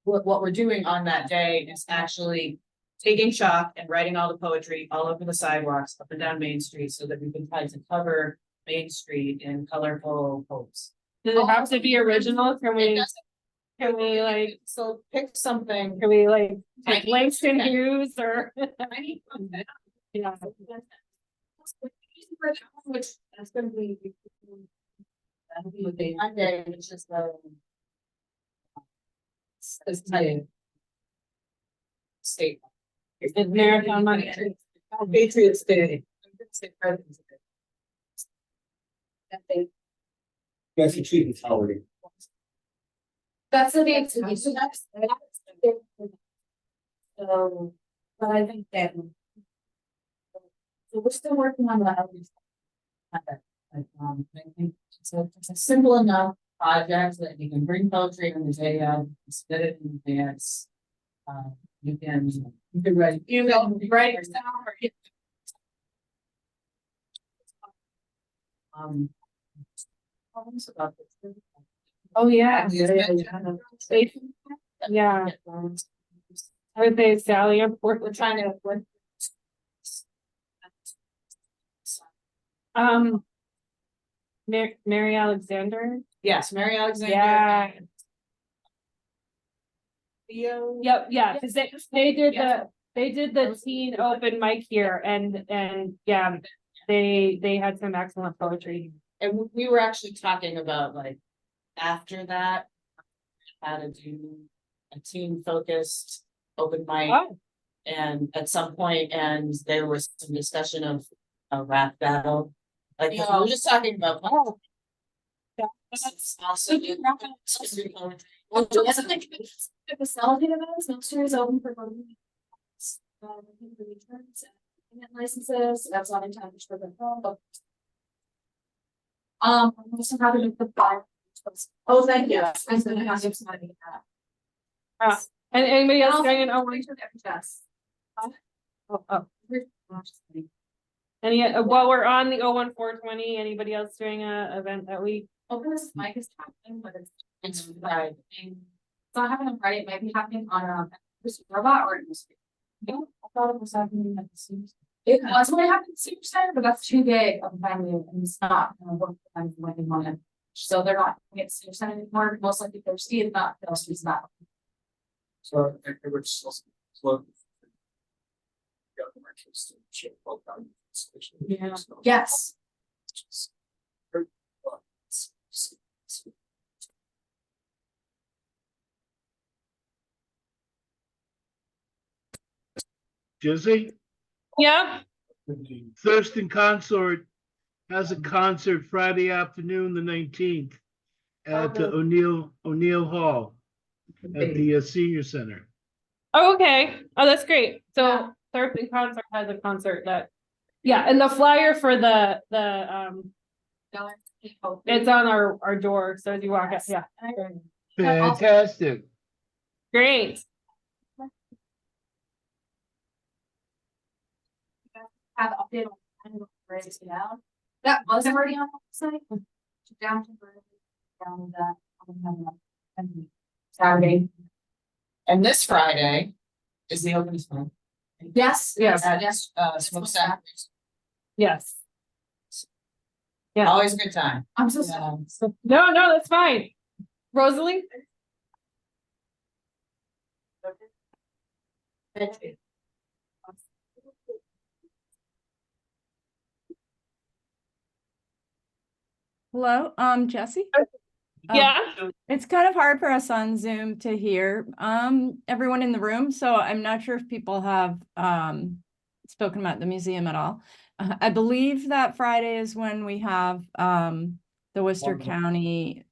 what we're doing on that day is actually taking chalk and writing all the poetry all over the sidewalks up and down Main Street so that we can try to cover Main Street in colorful poems. does it have to be original? Can we like? So pick something. Can we like take Tiny. Langston Hughes or? Yeah. Which that's gonna be. That'll be the Monday, which is the. It's tight. State. It's Marathon Monday. Patriots Day. That's a treatment holiday. That's the big activity, so that's. So, but I think that. So we're still working on that. I think it's a simple enough project that you can bring poetry on the day of, spit it in advance. You can write. You know, write it down or. About this. Oh, yeah. Yeah. I would say Sally, We're trying to. Mary Alexander. Yes, Mary Alexander. Yeah. and Theo. Yep, yeah, because they did the teen open mic here and yeah, they had some excellent poetry. And we were actually talking about like, after that, how to do a teen focused open mic. Oh. And at some point, and there was some discussion of a rap battle. Like, we were just talking about. Oh. Also, Well, doesn't like facilitative events, next year is open for voting. Licenses, that's not in time for the film, but. I'm also happy to put that. Oh, thank you. I'm gonna have somebody that. And anybody else going in? Oh, Yes. any, while we're on the 01420, anybody else doing a event that week? This mic is happening, but it's Friday. It's not happening on Friday, it might be happening on this robot or I thought it was happening at the same. It was when it happened at the same center, but that's too big of a venue and it's not gonna work for them when they want it. So they're not gonna get senior center anymore, most likely they're Steve, not they'll use that. So it would slow. Yeah. Yes. Jesse, Yeah. Thurston Consort has a concert Friday afternoon, the 19th at O'Neill Hall at the senior center. Oh, okay. Oh, that's great. So Thurston Concert has a concert that, yeah, and the flyer for the it's on our door. So as you walk up, yeah. Fantastic. Great. Have update on breaks it out. That was already on the website. Down to that. Saturday. And this Friday is the open one. Yes, yes, Yes, smokestack. Yes. Yeah. Always a good time. I'm so Yeah. sorry. No, that's fine. Rosalie? Hello, Jesse? Yeah. It's kind of hard for us on Zoom to hear everyone in the room, so I'm not sure if people have spoken about the museum at all. I believe that Friday is when we have the Worcester County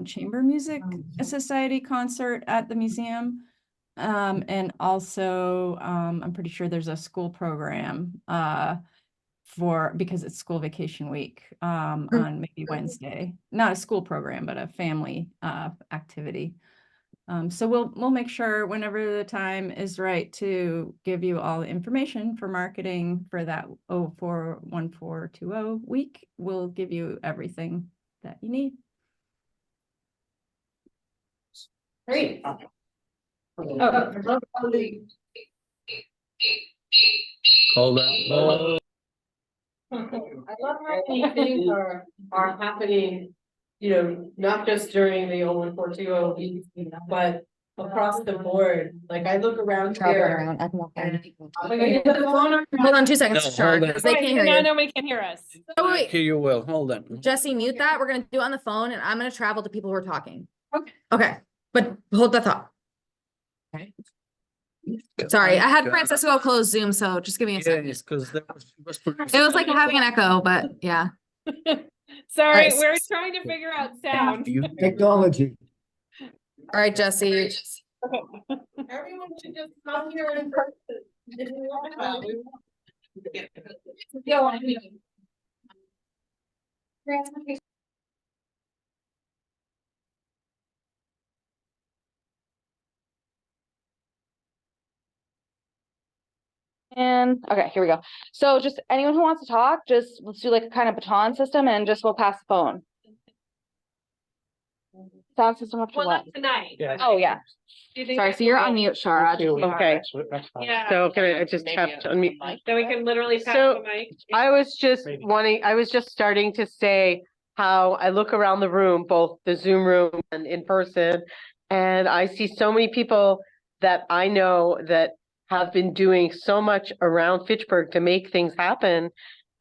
Chamber Music Society concert at the museum. And also I'm pretty sure there's a school program because it's school vacation week on maybe Wednesday. Not a school program, but a family activity. So we'll make sure whenever the time is right to give you all the information for marketing for that 041420 week. We'll give you everything that you need. Great. Hold on. I love how many things are happening, you know, not just during the 01420 week, but across the board. Like I look around here. Hold on 2 seconds, No, Char, hold on. because they can't hear No, you. nobody can hear us. Oh, wait, Here you will, hold on. Jesse, mute that. We're gonna do it on the phone and I'm gonna travel to people who are talking. Okay. Okay, but hold that thought. Okay. Sorry, I had Francisco close Zoom, so just give me a second. Yes, because there was. It was like having an echo, but yeah. Sorry, Alright. we're trying to figure out sound. Technology. All right, Jesse. Everyone should just come here in person. And okay, here we go. So just anyone who wants to talk, just let's do like a kind of baton system and just we'll pass the phone. Sound system up to Well, what? not tonight. Yeah. Oh, yeah. Do you think Sorry, that's so you're okay? on mute, Shara. Okay, Yeah. so can I just tap to unmute? Then we can literally pass So, the mic. I was just starting to say how I look around the room, both the Zoom room and in person, and I see so many people that I know that have been doing so much around Fitchburg to make things happen.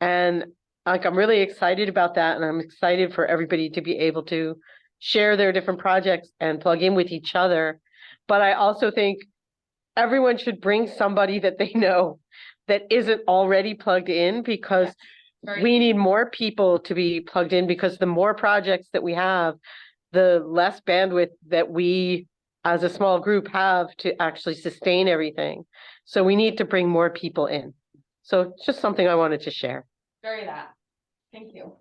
And like, I'm really excited about that. And I'm excited for everybody to be able to share their different projects and plug in with each other. But I also think everyone should bring somebody that they know that isn't already plugged in, because we need more people to be plugged in, because the more projects that we have, the less bandwidth that we as a small group have to actually sustain everything. So we need to bring more people in. So it's just something I wanted to share. Very that. Thank you.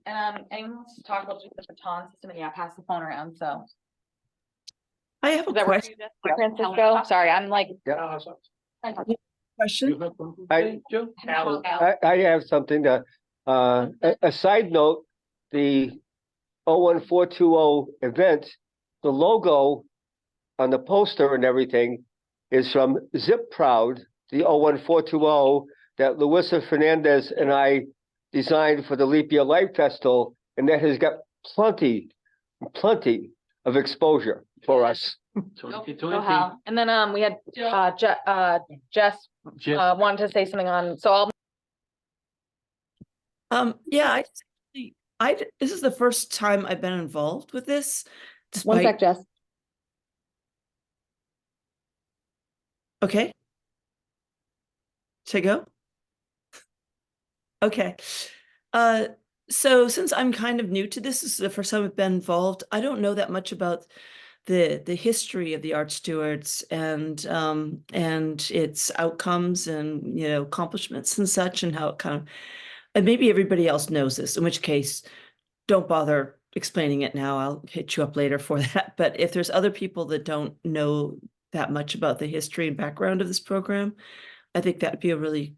And anyone wants to talk about just the baton system, and yeah, pass the phone around, so. I have a Does that work for question. you, Jessica? Francisco, sorry, I'm like. Question. I have something to, a side note, the 01420 event, the logo on the poster and everything is from Zip Proud, the 01420 that Luisa Fernandez and I designed for the Leap Year Light Festival, and that has got plenty of exposure for us. Go Hal. And then we had Jess wanted to say something on, so I'll. Yeah, this is the first time I've been involved with this. One Despite, sec, Jess. okay. Should I go? Okay. So since I'm kind of new to this is the first time I've been involved, I don't know that much about the history of the Art Stewards and its outcomes and, you know, accomplishments and such, and how it kind of, and maybe everybody else knows this, in which case don't bother explaining it now. I'll hit you up later for that. But if there's other people that don't know that much about the history and background of this program, I think that'd be a really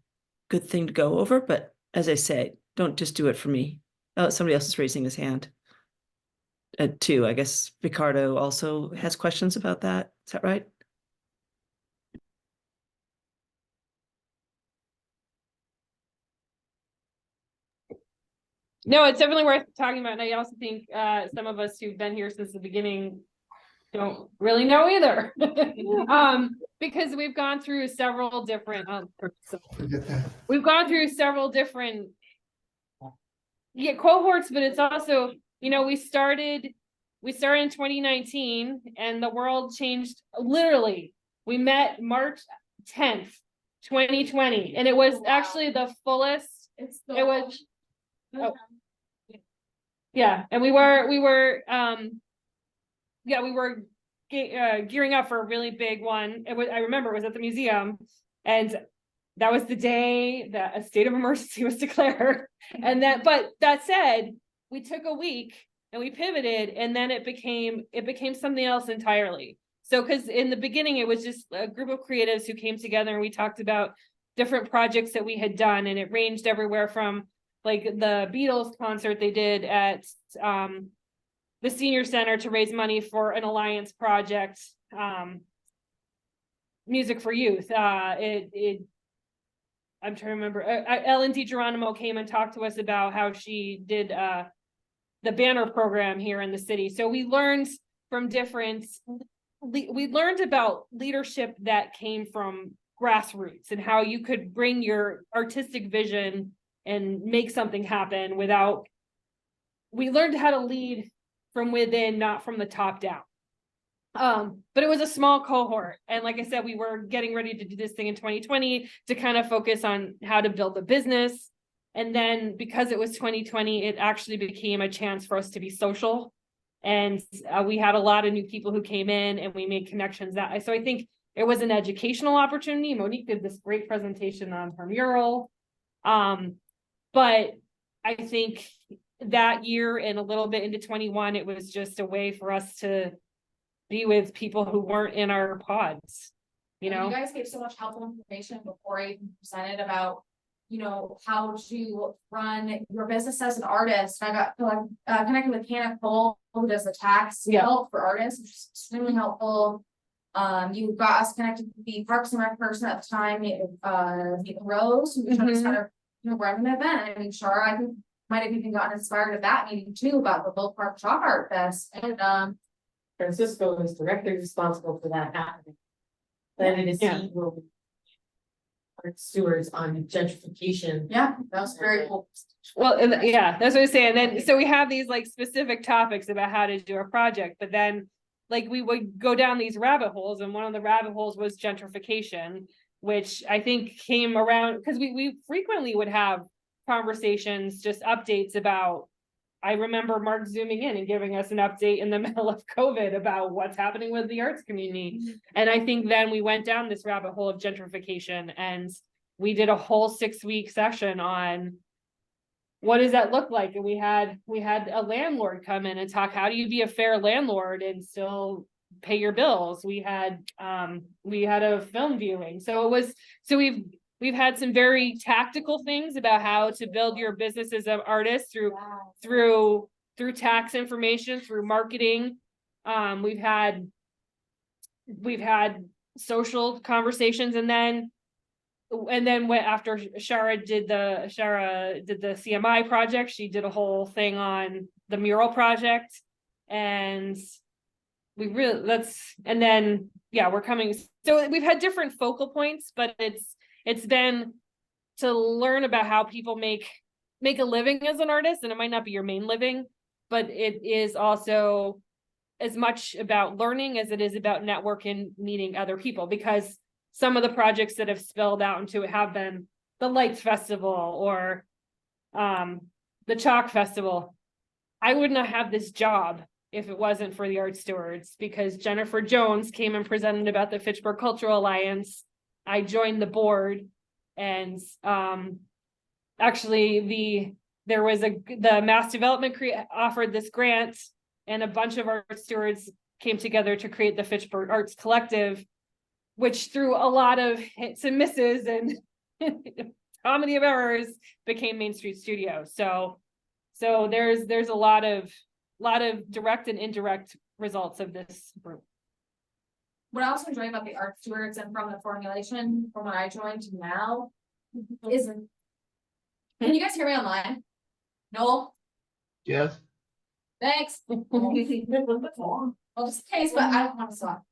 good thing to go over. But as I say, don't just do it for me. Oh, somebody else is raising his hand. Too, I guess Ricardo also has questions about that. Is that right? No, it's definitely worth talking about. And I also think some of us who've been here since the beginning don't really know either. Because we've gone through several different we've gone through several different cohorts, but it's also, you know, we started in 2019 and the world changed literally. We met March 10th, 2020, and it was actually the fullest. It was yeah, and we were gearing up for a really big one. I remember it was at the museum, and that was the day that a state of emergency was declared. And but that said, we took a week and we pivoted, and then it became something else entirely. So, because in the beginning it was just a group of creatives who came together and we talked about different projects that we had done, and it ranged everywhere from like the Beatles concert they did at the senior center to raise money for an alliance project, Music for Youth. I'm trying to remember. Ellen DiGeronimo came and talked to us about how she did the banner program here in the city. So we learned from we learned about leadership that came from grassroots and how you could bring your artistic vision and make something happen without. We learned how to lead from within, not from the top down. But it was a small cohort. And like I said, we were getting ready to do this thing in 2020 to kind of focus on how to build the business. And then because it was 2020, it actually became a chance for us to be social. And we had a lot of new people who came in and we made connections so I think it was an educational opportunity. Monique did this great presentation on her mural. But I think that year and a little bit into 21, it was just a way for us to be with people who weren't in our pods, you know. You guys gave so much helpful information before I even presented about, you know, how to run your business as an artist. I got connected with Hannah Cole, who does the tax help for artists, which is extremely helpful. You got us connected with the Parks and Rec person at the time, Rose, who was kind of, you know, running the event. I mean, sure, I think might have even gotten inspired at that meeting too about the Bull Park Chalk Art Fest. And Francisco is directly responsible for that happening. Then it is he will be art stewards on gentrification. Yeah, that was very cool. Well, yeah, that's what I'm saying. Then so we have these like specific topics about how to do a project, but then like we would go down these rabbit holes, and one of the rabbit holes was gentrification, which I think came around because we frequently would have conversations, just updates about. I remember Mark zooming in and giving us an update in the middle of COVID about what's happening with the arts community. And I think then we went down this rabbit hole of gentrification, and we did a whole 6-week session on what does that look like. And we had a landlord come in and talk, how do you be a fair landlord and still pay your bills? We had a film viewing. We've had some very tactical things about how to build your business as an artist through tax information, through marketing. We've had social conversations, and then after Shara did the CMI project, she did a whole thing on the mural project, and we're coming. So we've had different focal points, but it's been to learn about how people make a living as an artist, and it might not be your main living, but it is also as much about learning as it is about networking, meeting other people, because some of the projects that have spilled out into it have been the Lights Festival or the Chalk Festival. I would not have this job if it wasn't for the art stewards, because Jennifer Jones came and presented about the Fitchburg Cultural Alliance. I joined the board, and actually the Mass Development offered this grant, and a bunch of art stewards came together to create the Fitchburg Arts Collective, which through a lot of hits and misses and comedy of errors became Main Street Studio. So there's a lot of direct and indirect results of this group. What I also enjoy about the art stewards and from the formulation from when I joined to now is, can you guys hear me online? Noel? Yes. Thanks. Well, just in case, but I don't want to stop.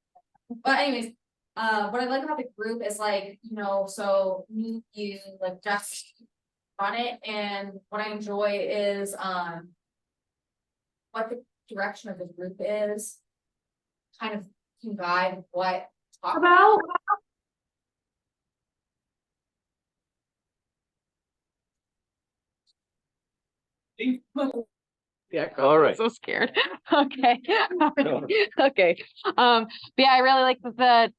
But anyways, what I like about the group is like, you know, so me, you, like just run it, and what I enjoy is what the direction of the group is, kind of can guide what to talk about. Yeah, All right. I'm so scared. Okay. Okay. But yeah, I really like the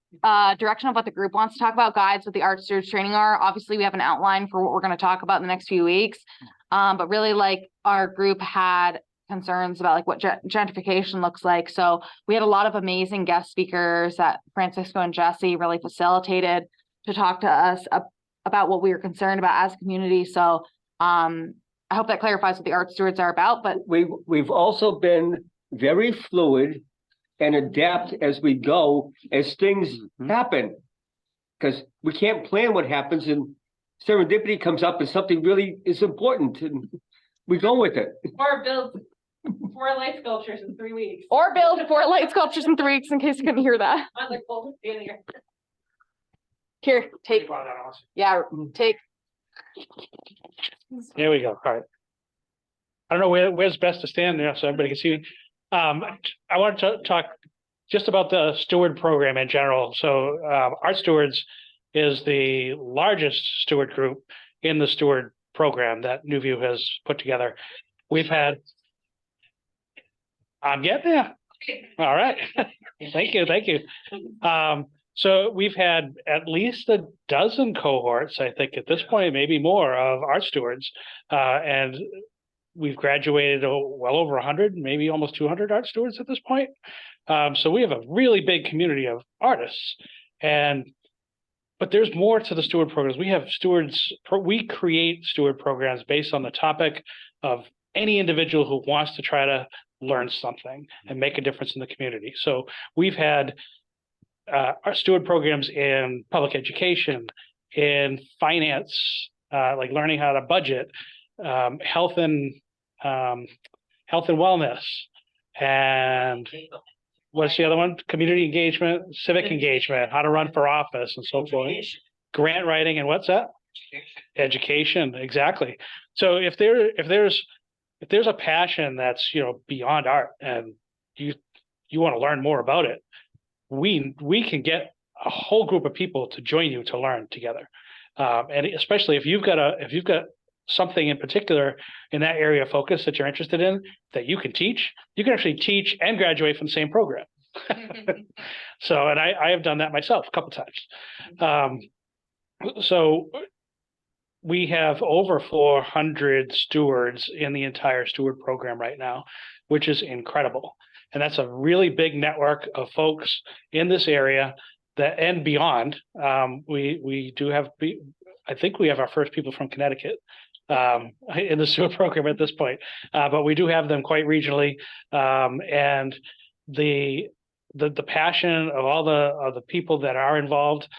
direction of what the group wants to talk about, guides what the art stewards training are. Obviously, we have an outline for what we're going to talk about in the next few weeks. But really, like, our group had concerns about like what gentrification looks like. So we had a lot of amazing guest speakers that Francisco and Jesse really facilitated to talk to us about what we were concerned about as a community. So I hope that clarifies what the art stewards are about, but We've also been very fluid and adapt as we go, as things happen. Because we can't plan what happens, and serendipity comes up and something really is important, and we go with it. Or build 4 light sculptures in 3 weeks. or build 4 light sculptures in 3 weeks, in case you couldn't hear that. On the cold failure. Here, take. Yeah, take. There we go. All right. I don't know where's best to stand there so everybody can see. I wanted to talk just about the Steward program in general. So Art Stewards is the largest steward group in the Steward program that NewView has put together. We've had. I'm getting there. All right. Thank you. Thank you. So we've had at least a dozen cohorts, I think at this point, maybe more, of art stewards. And we've graduated well over 100, maybe almost 200 art stewards at this point. So we have a really big community of artists. But there's more to the steward programs. We have stewards, we create steward programs based on the topic of any individual who wants to try to learn something and make a difference in the community. So we've had our steward programs in public education, in finance, like learning how to budget, health and wellness, and what's the other one? Community engagement, civic engagement, how to run for office, and so forth. Grant writing, and what's that? Education, exactly. So if there's a passion that's, you know, beyond art, and you want to learn more about it, we can get a whole group of people to join you to learn together. And especially if you've got something in particular in that area of focus that you're interested in that you can teach, you can actually teach and graduate from the same program. So, and I have done that myself a couple times. So we have over 400 stewards in the entire steward program right now, which is incredible. And that's a really big network of folks in this area that and beyond. We do have, I think we have our first people from Connecticut in the steward program at this point, but we do have them quite regionally. And the passion of all the people that are involved,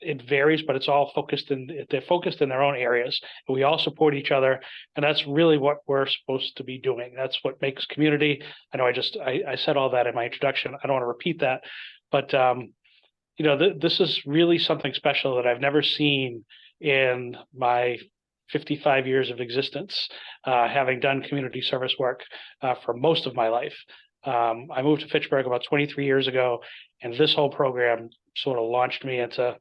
it varies, but it's all they're focused in their own areas. And we all support each other. And that's really what we're supposed to be doing. That's what makes community. I know I said all that in my introduction. I don't want to repeat that, but you know, this is really something special that I've never seen in my 55 years of existence, having done community service work for most of my life. I moved to Fitchburg about 23 years ago, and this whole program sort of launched me into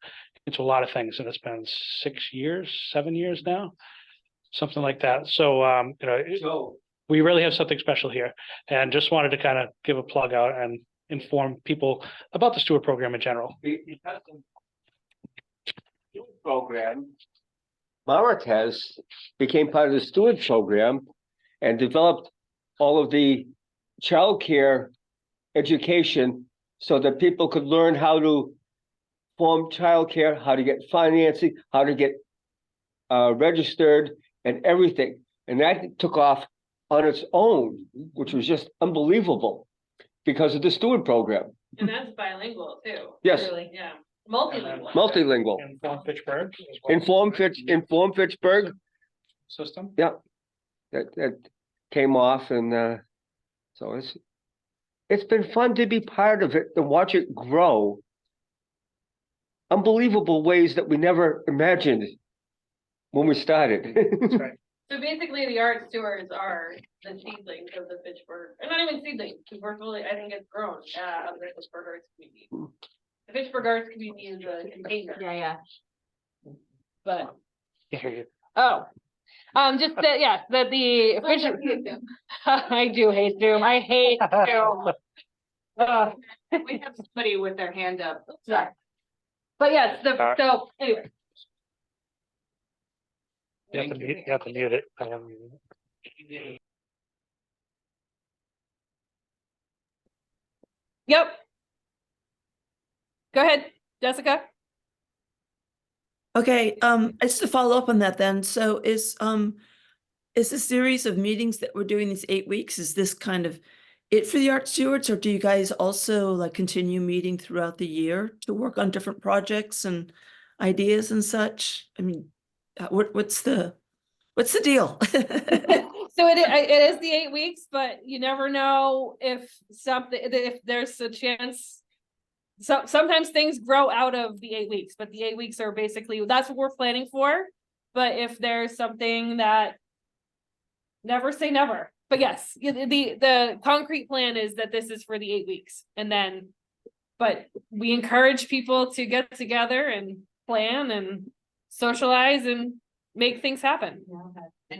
a lot of things. And it's been 7 years now, something like that. So, you know, we really have something special here, and just wanted to kind of give a plug out and inform people about the steward program in general. Because of the steward program, Marites became part of the steward program and developed all of the childcare education so that people could learn how to form childcare, how to get financing, how to get registered, and everything. And that took off on its own, which was just unbelievable because of the steward program. And that's bilingual too. Yes. Really, yeah. Multilingual. Multilingual. Inform Fitchburg. Inform Fitchburg. System. Yeah. came off and so it's been fun to be part of it, to watch it grow. Unbelievable ways that we never imagined when we started. So basically, the art stewards are the seedlings of the Fitchburg, or not even seedlings, because we're fully, I think it's grown, of the Fitchburg Arts Community. The Fitchburg Arts Community is a container. Yeah. But, Hear you. just that, yeah, that the. I do hate Zoom, I hate Zoom. We have somebody with their hand up. Sorry. But yes, so anyway. You have to mute it. I am muting it. Yep. Go ahead, Jessica. Okay, just to follow up on that then, so is the series of meetings that we're doing these 8 weeks, is this kind of it for the art stewards, or do you guys also like continue meeting throughout the year to work on different projects and ideas and such? I mean, what's the deal? So it is the 8 weeks, but you never know if there's a chance. So sometimes things grow out of the 8 weeks, but the 8 weeks are basically, that's what we're planning for. But if there's something that, never say never. But yes, the concrete plan is that this is for the 8 weeks, and then, but we encourage people to get together and plan and socialize and make things happen.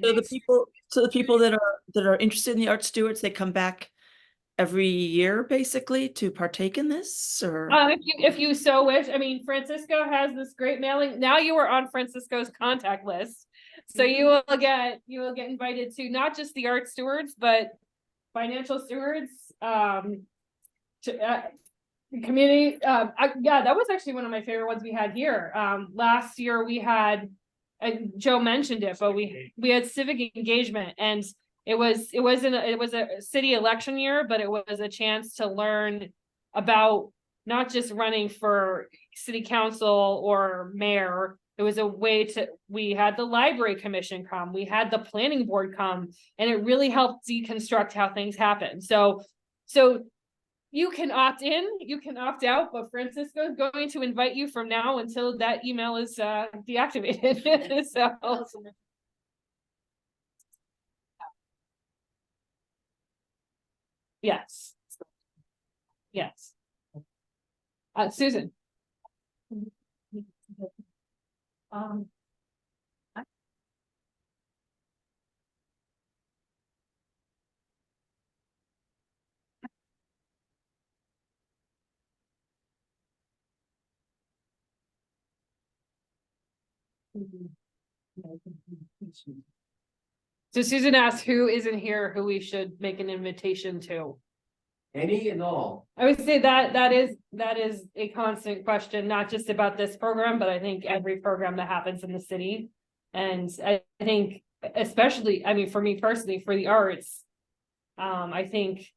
So the people that are interested in the art stewards, they come back every year basically to partake in this, or if you so wish. I mean, Francisco has this great mailing. Now you are on Francisco's contact list, so you will get invited to not just the art stewards, but financial stewards, community. Yeah, that was actually one of my favorite ones we had here. Last year we had, and Joe mentioned it, but we had civic engagement, and it was a city election year, but it was a chance to learn about not just running for city council or mayor. It was a way we had the library commission come, we had the planning board come, and it really helped deconstruct how things happen. So you can opt in, you can opt out, but Francisco is going to invite you from now until that email is deactivated. So. Yes. Yes. Susan. So Susan asked who isn't here, who we should make an invitation to. Any and all. I would say that is a constant question, not just about this program, but I think every program that happens in the city. And I think especially, I mean, for me personally, for the arts, I think,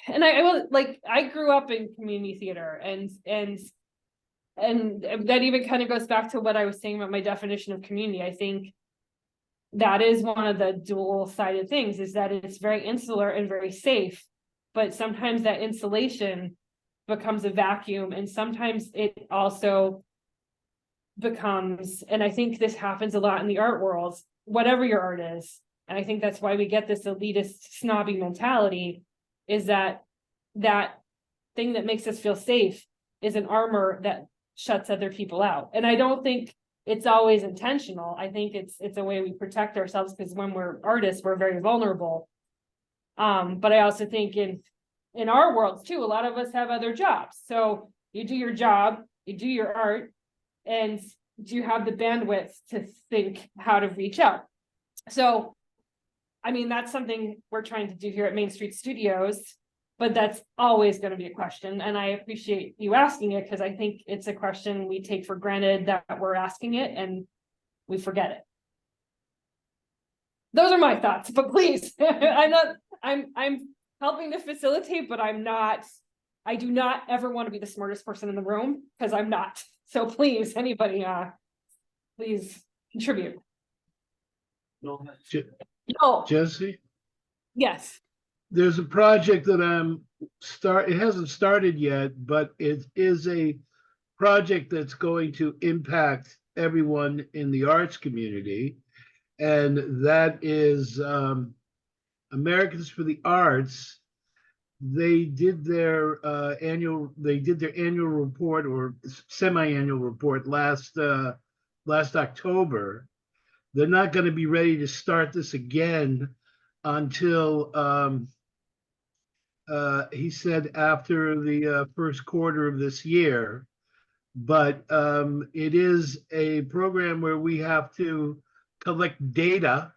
and I will, like, I grew up in community theater, and that even kind of goes back to what I was saying about my definition of community. I think that is one of the dual-sided things, is that it's very insular and very safe, but sometimes that insulation becomes a vacuum, and sometimes it also becomes, and I think this happens a lot in the art world, whatever your art is, and I think that's why we get this elitist snobby mentality, is that thing that makes us feel safe is an armor that shuts other people out. And I don't think it's always intentional. I think it's a way we protect ourselves, because when we're artists, we're very vulnerable. But I also think in our worlds too, a lot of us have other jobs. So you do your job, you do your art, and do you have the bandwidth to think how to reach out? So, I mean, that's something we're trying to do here at Main Street Studios, but that's always going to be a question. And I appreciate you asking it, because I think it's a question we take for granted that we're asking it and we forget it. Those are my thoughts, but please, I'm helping to facilitate, but I do not ever want to be the smartest person in the room, because I'm not. So please, anybody, please contribute. No. No. Jesse? Yes. There's a project that it hasn't started yet, but it is a project that's going to impact everyone in the arts community. And that is Americans for the Arts. They did their annual report or semi-annual report last October. They're not going to be ready to start this again until he said after the first quarter of this year. But it is a program where we have to collect data,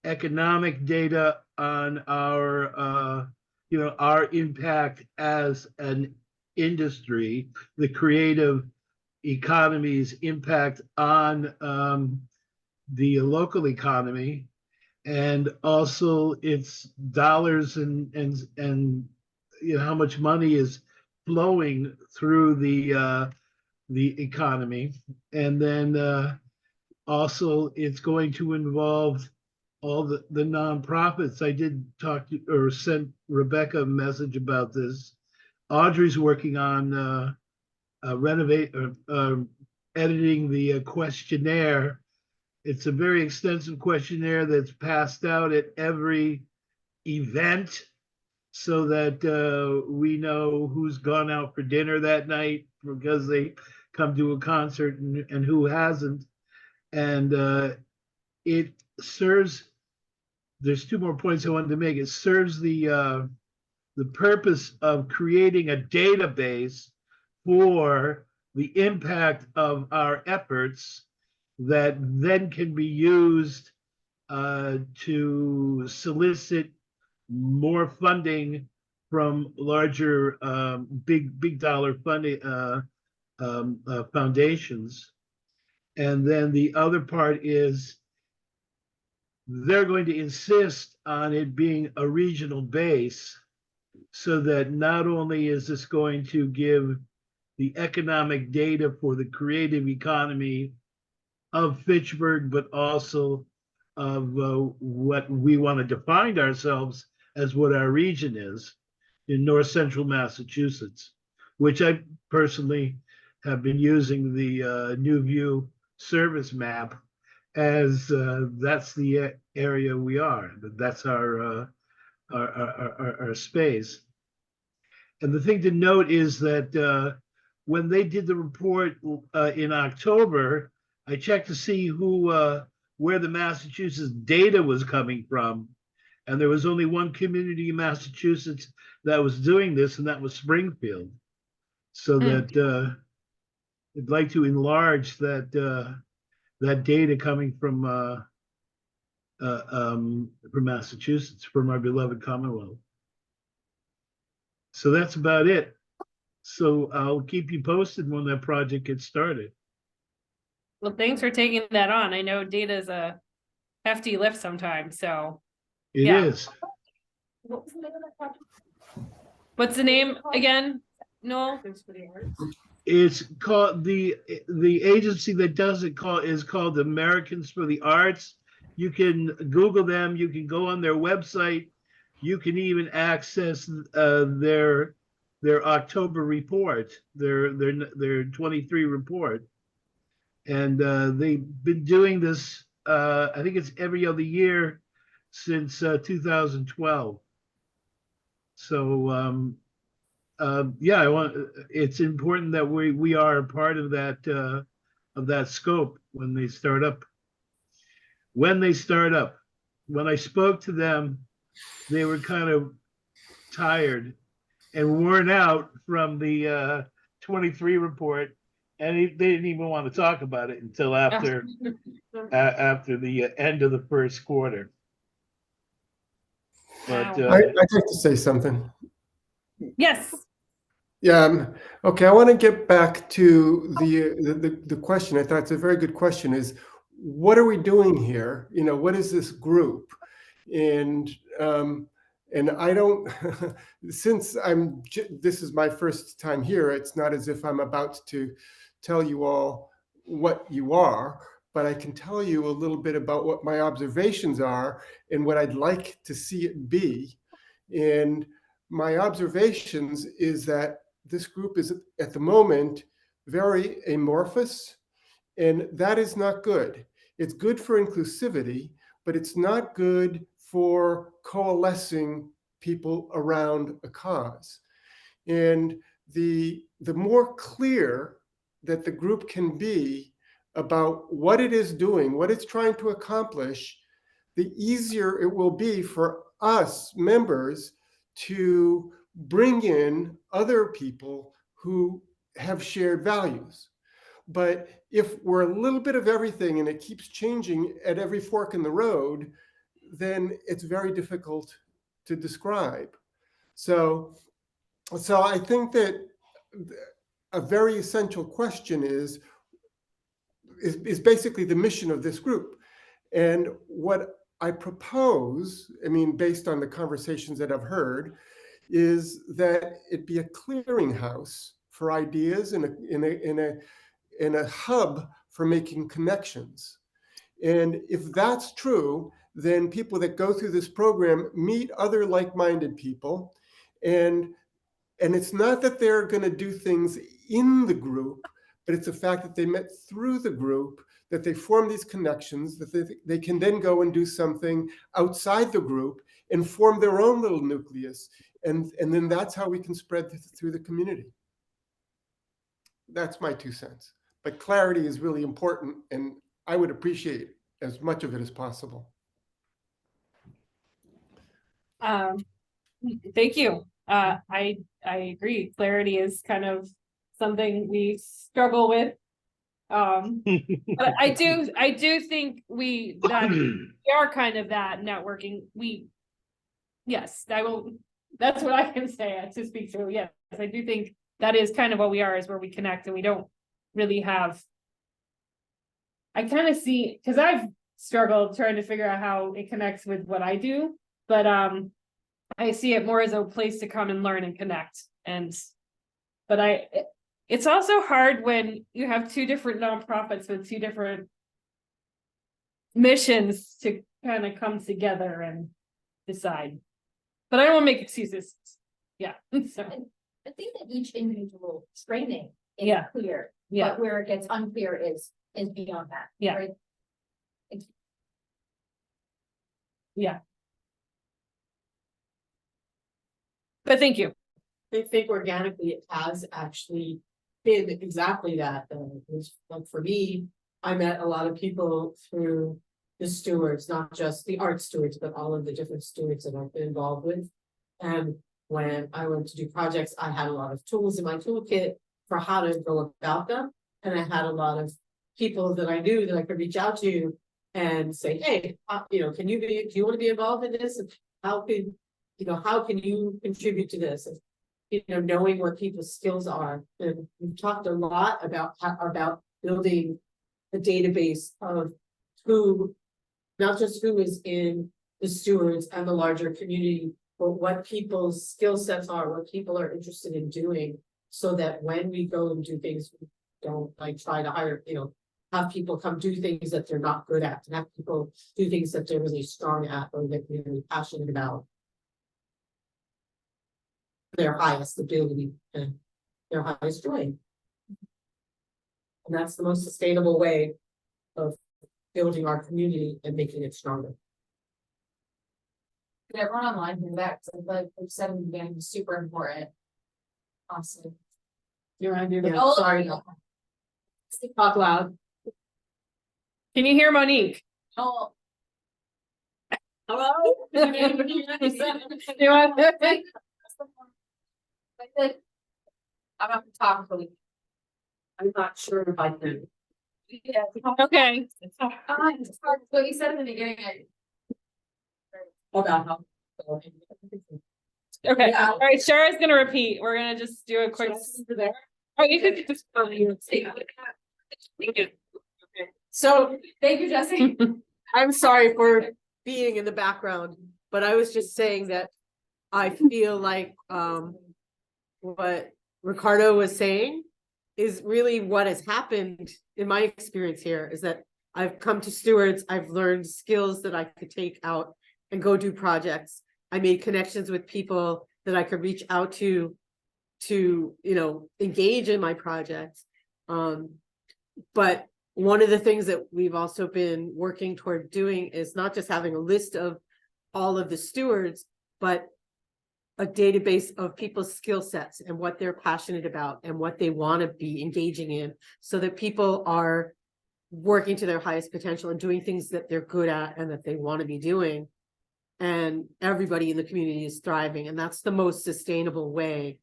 economic data on our our impact as an industry, the creative economy's impact on the local economy, and also its dollars and how much money is flowing through the economy. And then also it's going to involve all the nonprofits. I did talk to or sent Rebecca a message about this. Audrey's working on editing the questionnaire. It's a very extensive questionnaire that's passed out at every event so that we know who's gone out for dinner that night because they come to a concert and who hasn't. And it serves, there's two more points I wanted to make. It serves the purpose of creating a database for the impact of our efforts that then can be used to solicit more funding from larger big dollar funding foundations. And then the other part is they're going to insist on it being a regional base so that not only is this going to give the economic data for the creative economy of Fitchburg, but also of what we want to define ourselves as what our region is in north central Massachusetts, which I personally have been using the New View service map as that's the area we are. That's our space. And the thing to note is that when they did the report in October, I checked to see where the Massachusetts data was coming from. And there was only one community in Massachusetts that was doing this, and that was Springfield. So that I'd like to enlarge that data coming from Massachusetts, from our beloved Commonwealth. So that's about it. So I'll keep you posted when that project gets started. Well, thanks for taking that on. I know data is a hefty lift sometimes, so. It is. What was the name of that project? What's the name again, Noel? It's called the agency that does it is called Americans for the Arts. You can Google them. You can go on their website. You can even access their October report, their 23 report, and they've been doing this. I think it's every other year since 2012. So yeah, it's important that we are a part of that scope when they start up. When I spoke to them, they were kind of tired and worn out from the 23 report, and they didn't even want to talk about it until after the end of the first quarter. But I'd like to say something. Yes. Yeah. Okay. I want to get back to the question. I thought it's a very good question. Is what are we doing here? You know, what is this group? And I don't. Since this is my first time here, it's not as if I'm about to tell you all what you are. but I can tell you a little bit about what my observations are and what I'd like to see it be. And my observations is that this group is at the moment very amorphous, and that is not good. It's good for inclusivity, but it's not good for coalescing people around a cause. And the more clear that the group can be about what it is doing, what it's trying to accomplish, the easier it will be for us members to bring in other people who have shared values. But if we're a little bit of everything and it keeps changing at every fork in the road, then it's very difficult to describe. So I think that a very essential question is basically the mission of this group. And what I propose, I mean, based on the conversations that I've heard, is that it be a clearinghouse for ideas and a hub for making connections. And if that's true, then people that go through this program meet other like-minded people. And it's not that they're going to do things in the group, but it's the fact that they met through the group, that they form these connections, that they can then go and do something outside the group and form their own little nucleus. And then that's how we can spread through the community. That's my 2 cents. But clarity is really important, and I would appreciate as much of it as possible. Thank you. I agree. Clarity is kind of something we struggle with. But I do think we are kind of that networking. Yes, that's what I can say to speak to. Yes, I do think that is kind of what we are, is where we connect, and we don't really have. I kind of see, because I've struggled trying to figure out how it connects with what I do, but I see it more as a place to come and learn and connect. But it's also hard when you have 2 different nonprofits with 2 different missions to kind of come together and decide. But I don't want to make excuses. Yeah. So I think that each individual training is Yeah. clear, Yeah. but where it gets unclear is beyond that. Yeah. Right? Yeah. But thank you. I think organically it has actually been exactly that. It's like for me, I met a lot of people through the stewards, not just the art stewards, but all of the different stewards that I've been involved with. And when I went to do projects, I had a lot of tools in my toolkit for how to go about them. And I had a lot of people that I knew that I could reach out to and say, hey, do you want to be involved in this? And how can you contribute to this? And, knowing what people's skills are. And we've talked a lot about building a database of not just who is in the stewards and the larger community, but what people's skill sets are, what people are interested in doing, so that when we go and do things, we don't try to hire, have people come do things that they're not good at, and have people do things that they're really strong at or that they're really passionate about. Their highest ability and their highest joy. And that's the most sustainable way of building our community and making it stronger. Did everyone online hear that? Because like we've said in the beginning, is super important. Awesome. You're on your Oh, sorry. Talk loud. Can you hear Monique? Oh. Hello? You want I'm not talking really. I'm not sure if I can. Yeah. Okay. It's hard. What you said in the beginning. About how. Okay. Yeah. All right. Shara's gonna repeat. We're gonna just do a quick. Oh, you could just. Thank you. So thank you, Jesse. I'm sorry for being in the background, but I was just saying that I feel like what Ricardo was saying is really what has happened in my experience here, is that I've come to Stewards, I've learned skills that I could take out and go do projects. I made connections with people that I could reach out to, engage in my projects. But one of the things that we've also been working toward doing is not just having a list of all of the stewards, but a database of people's skill sets and what they're passionate about and what they want to be engaging in, so that people are working to their highest potential and doing things that they're good at and that they want to be doing. And everybody in the community is thriving. And that's the most sustainable way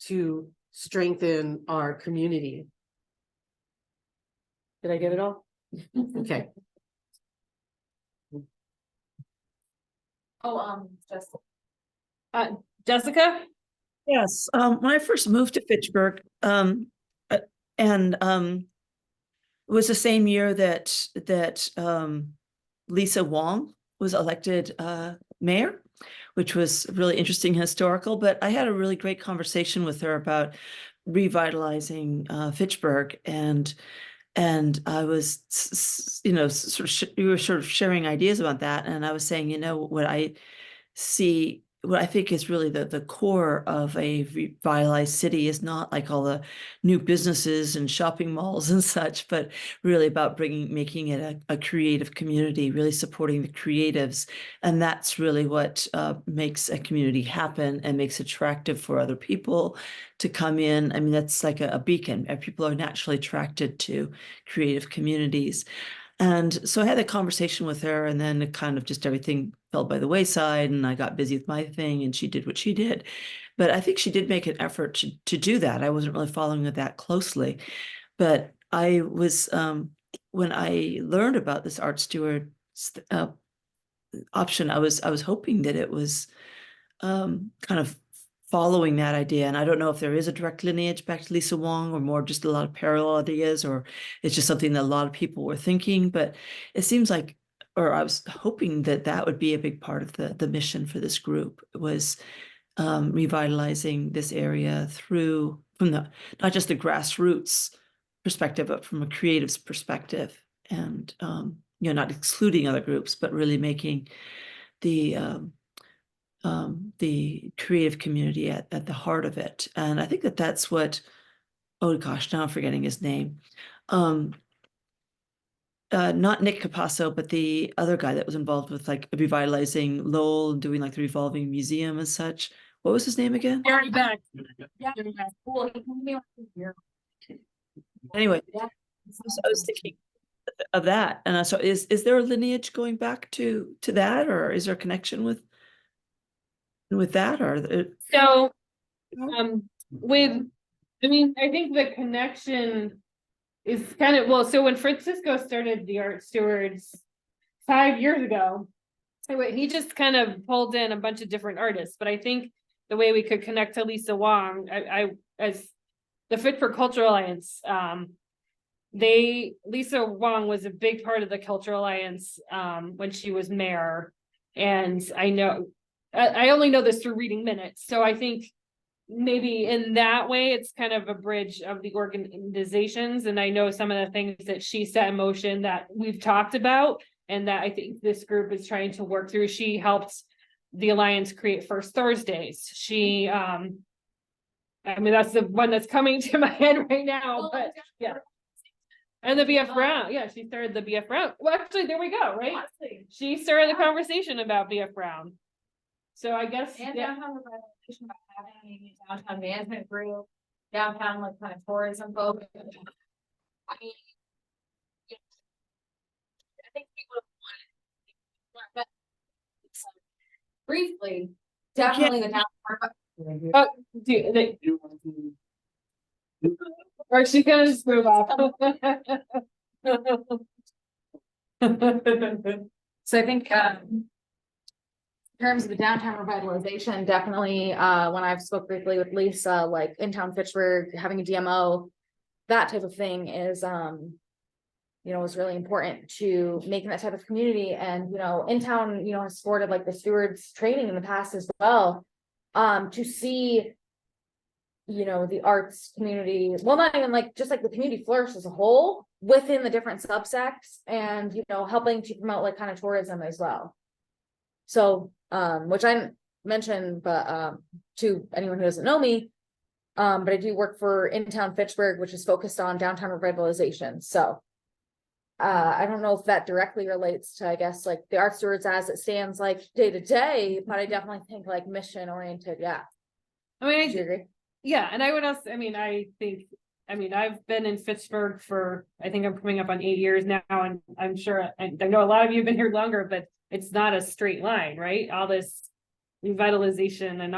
to strengthen our community. Did I get it all? Okay. Just. Jessica? Yes, when I first moved to Fitchburg, it was the same year that Lisa Wong was elected mayor, which was really interesting and historical. But I had a really great conversation with her about revitalizing Fitchburg, and I was, we were sort of sharing ideas about that, and I was saying, what I think is really the core of a revitalized city is not like all the new businesses and shopping malls and such, but really about making it a creative community, really supporting the creatives. And that's really what makes a community happen and makes it attractive for other people to come in. I mean, that's like a beacon. People are naturally attracted to creative communities. And so I had a conversation with her, and then it kind of just everything fell by the wayside, and I got busy with my thing, and she did what she did. But I think she did make an effort to do that. I wasn't really following it that closely. But I was, when I learned about this art steward option, I was hoping that it was kind of following that idea. And I don't know if there is a direct lineage back to Lisa Wong, or more just a lot of parallel ideas, or it's just something that a lot of people were thinking. But it seems like, or I was hoping that would be a big part of the mission for this group, was revitalizing this area from not just the grassroots perspective, but from a creative's perspective, and not excluding other groups, but really making the creative community at the heart of it. And I think that's what, oh gosh, now I'm forgetting his name. Not Nick Capasso, but the other guy that was involved with like revitalizing Lowell and doing like the revolving museum and such. What was his name again? Gary Beck. Yeah. Cool. Anyway, I was thinking of that. And so is there a lineage going back to that, or is there a connection with that, or? So, I think the connection is kind of, well, so when Francisco started the Art Stewards 5 years ago, he just kind of pulled in a bunch of different artists. But I think the way we could connect to Lisa Wong, as the Fitchburg Cultural Alliance, Lisa Wong was a big part of the Cultural Alliance when she was mayor. And I only know this through reading minutes. So I think maybe in that way, it's kind of a bridge of the organizations. And I know some of the things that she set in motion that we've talked about, and that I think this group is trying to work through. She helped the Alliance create First Thursdays. She, that's the one that's coming to my head right now, but yeah. And the BF Brown, yeah, she started the BF Brown. Well, actually, there we go, right? She started the conversation about BF Brown. So I guess, And yeah. downtown revitalization by having a downtown management group, downtown like kind of tourism folks. I mean, I think people want briefly, definitely the downtown. Or she's gonna just move off. So I think in terms of the downtown revitalization, definitely when I've spoke briefly with Lisa, like in town Fitchburg, having a DMO, that type of thing is is really important to making that type of community. And in town, has supported like the stewards training in the past as well. To see you know, the arts community, well, not even like, just like the community flourish as a whole within the different subsects and, you know, helping to promote like kind of tourism as well. So, which I mentioned, but, to anyone who doesn't know me, but I do work for In Town Fitchburg, which is focused on downtown revitalization. So, I don't know if that directly relates to, I guess, like the Art Stewards as it stands like day to day, but I definitely think like mission oriented. Yeah. I mean, Do you agree? yeah, and I would also, I mean, I've been in Fitchburg for, I think I'm coming up on 8 years now, and I'm sure, and I know a lot of you have been here longer, but it's not a straight line, right? All this revitalization and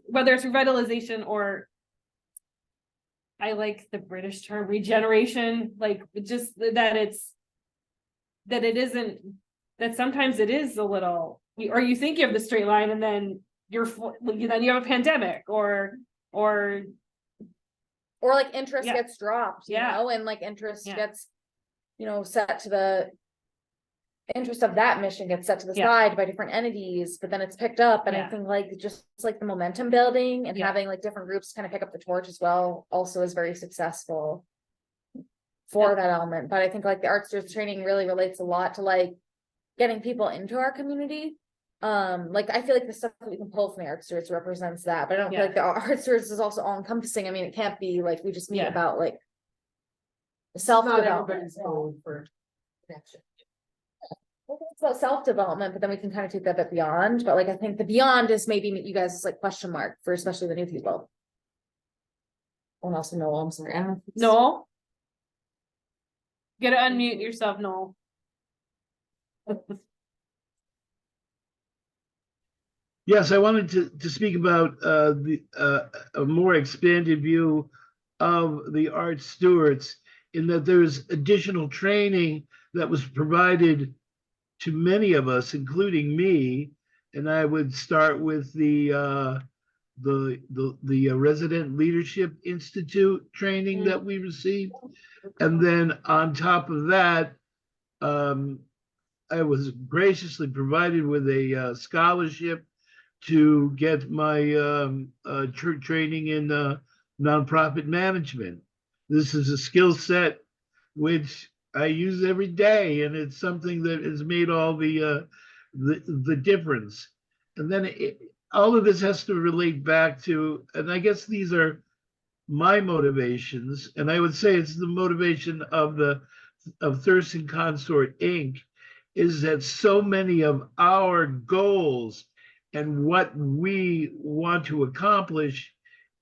whether it's revitalization or I like the British term regeneration, like just that it isn't, that sometimes it is a little, or you think you have the straight line and then then you have a pandemic or like interest gets dropped, you know, and like interest gets, you know, set to the interest of that mission gets set to the side by different entities, but then it's picked up. And I think like just like the momentum building and having like different groups kind of pick up the torch as well also is very successful for that element. But I think like the Art Stewards training really relates a lot to like getting people into our community. Like I feel like the stuff that we can pull from the Art Stewards represents that, but I don't feel like the Art Stewards is also all encompassing. I mean, it can't be like we just meet about like self-development for connection. It's about self-development, but then we can kind of take that a bit beyond. But like I think the beyond is maybe you guys is like question mark for especially the new people. And also Noel, I'm sorry. Noel? You gotta unmute yourself, Noel. Yes, I wanted to speak about a more expanded view of the art stewards, in that there's additional training that was provided to many of us, including me, and I would start with the Resident Leadership Institute training that we received, and then on top of that, I was graciously provided with a scholarship to get my training in nonprofit management. This is a skill set which I use every day, and it's something that has made all the difference. And then all of this has to relate back to, and I guess these are my motivations, and I would say it's the motivation of Thurston Consort Inc., is that so many of our goals and what we want to accomplish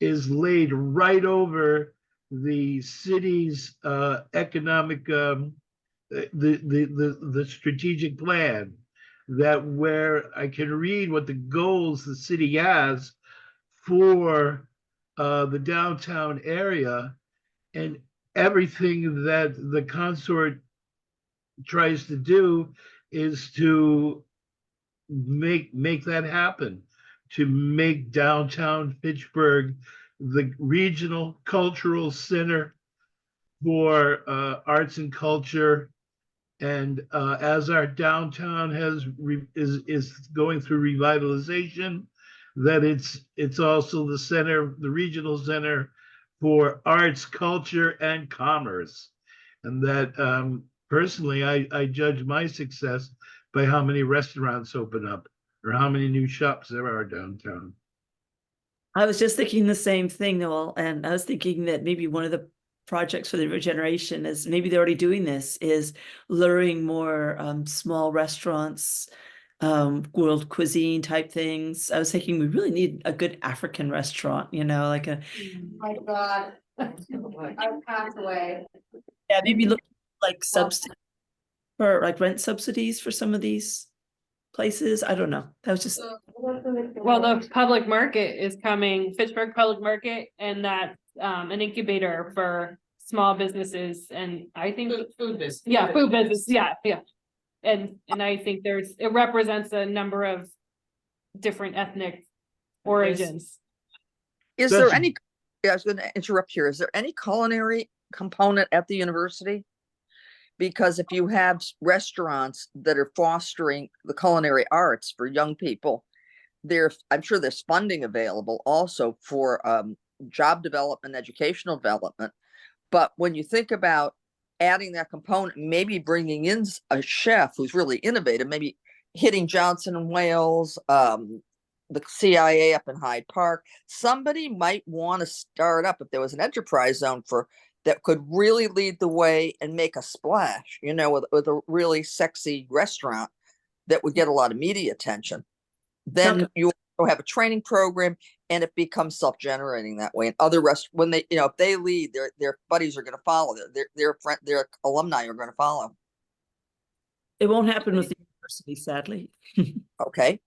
is laid right over the city's economic, the strategic plan, that where I can read what the goals the city has for the downtown area, and everything that the consort tries to do is to make that happen, to make downtown Fitchburg the regional cultural center for arts and culture. And as our downtown is going through revitalization, that it's also the center, the regional center for arts, culture, and commerce. And that personally, I judge my success by how many restaurants open up or how many new shops there are downtown. I was just thinking the same thing, Noel, and I was thinking that maybe one of the projects for the regeneration is, maybe they're already doing this, is luring more small restaurants, world cuisine type things. I was thinking we really need a good African restaurant, you know, like a. My God, I passed away. Yeah, maybe look like subsidy for like rent subsidies for some of these places. I don't know. That was just. Well, the public market is coming, Fitchburg Public Market, and that's an incubator for small businesses, and I think Food business. Yeah, food business, yeah. And I think it represents a number of different ethnic origins. Is there any, I was going to interrupt here. Is there any culinary component at the university? Because if you have restaurants that are fostering the culinary arts for young people, I'm sure there's funding available also for job development, educational development. But when you think about adding that component, maybe bringing in a chef who's really innovative, maybe hitting Johnson and Wales, the CIA up in Hyde Park, somebody might want to start up if there was an enterprise zone for that could really lead the way and make a splash, you know, with a really sexy restaurant that would get a lot of media attention. Then you also have a training program and it becomes self-generating that way. And other when they, you know, if they lead, their buddies are going to follow. Their alumni are going to follow. It won't happen with the university, sadly. Okay.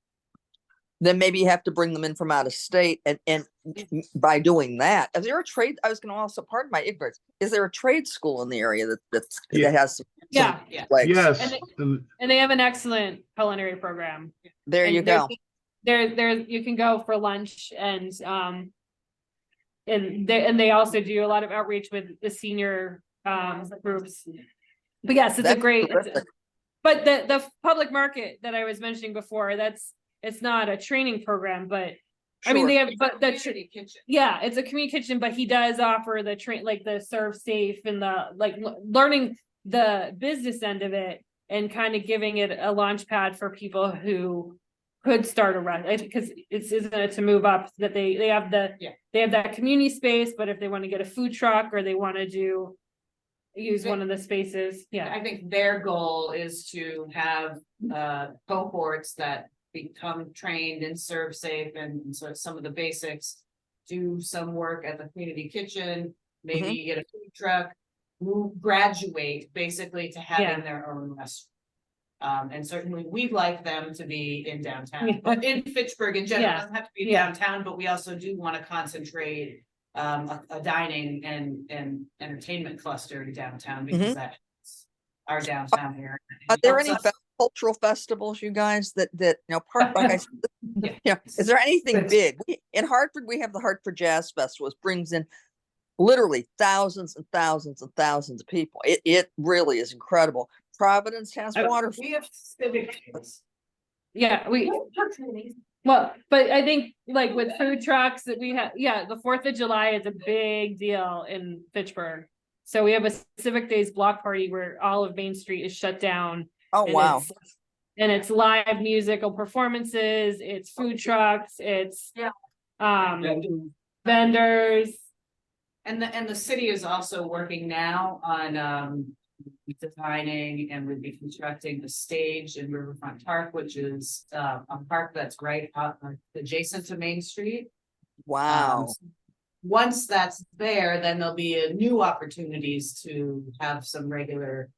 Then maybe you have to bring them in from out of state, and by doing that, is there a trade? I was going to also, pardon my ignorance, is there a trade school in the area that has some legs? Yes. And they have an excellent culinary program. There you go. There you can go for lunch, and they also do a lot of outreach with the senior groups. But yes, it's a great. But the public market that I was mentioning before, it's not a training program, but I mean, they have, but the kitchen. Yeah, it's a community kitchen, but he does offer the like the serve safe and the like learning the business end of it and kind of giving it a launch pad for people who could start a run, because isn't it to move up that they have they have that community space, but if they want to get a food truck or they want to use one of the spaces, I think their goal is to have cohorts that become trained in serve safe and sort of some of the basics, do some work at the community kitchen, maybe get a food truck, graduate basically to having their own restaurant. And certainly we'd like them to be in downtown, but in Fitchburg in general, it doesn't have to be downtown, but we also do want to concentrate a dining and entertainment cluster in downtown, because that's our downtown area. Are there any cultural festivals, you guys, that you know, like I said, is there anything big? In Hartford, we have the Hartford Jazz Festival, which brings in literally thousands and thousands and thousands of people. It really is incredible. Providence has water. We have civic. Well, but I think like with food trucks that we have, the 4th of July is a big deal in Fitchburg. So we have a Civic Days block party where all of Main Street is shut down. Oh, wow. And it's live musical performances, it's food trucks, it's vendors. And the city is also working now on designing and would be constructing the stage in Riverfront Park, which is a park that's right adjacent to Main Street. Wow. Once that's there, then there'll be new opportunities to have some regular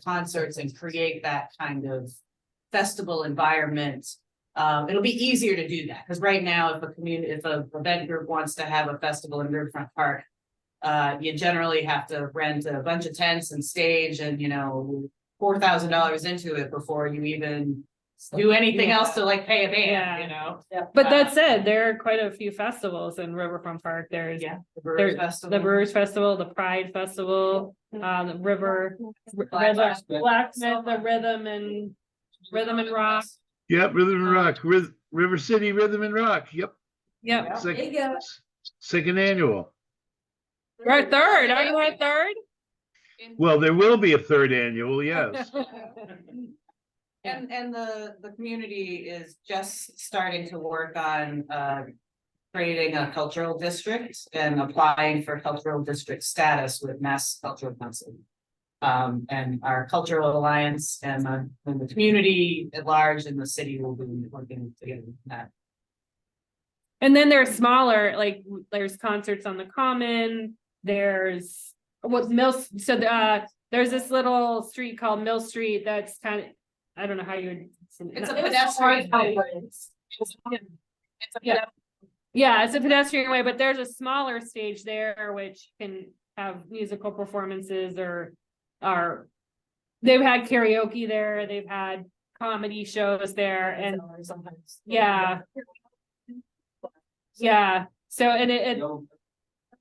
concerts and create that kind of festival environment. It'll be easier to do that, because right now, if a event group wants to have a festival in Riverfront Park, you generally have to rent a bunch of tents and stage and, you know, $4,000 into it before you even do anything else to like pay a band, you know. But that said, there are quite a few festivals in Riverfront Park. There's the Brewers Festival, the Pride Festival, the Blacksmith, the Rhythm and Rock. Yep, Rhythm and Rock, River City Rhythm and Rock. Yep. Second annual. We're at third. Are you at third? Well, there will be a third annual, yes. And the community is just starting to work on creating a cultural district and applying for cultural district status with Mass Cultural Council. And our cultural alliance and the community at large and the city will be working together on that. And then there's smaller, like there's concerts on the Common. There's there's this little street called Mill Street that's kind of, I don't know how you would. It's a pedestrian way. It's a pedestrian way, but there's a smaller stage there which can have musical performances or they've had karaoke there, they've had comedy shows there, and so and it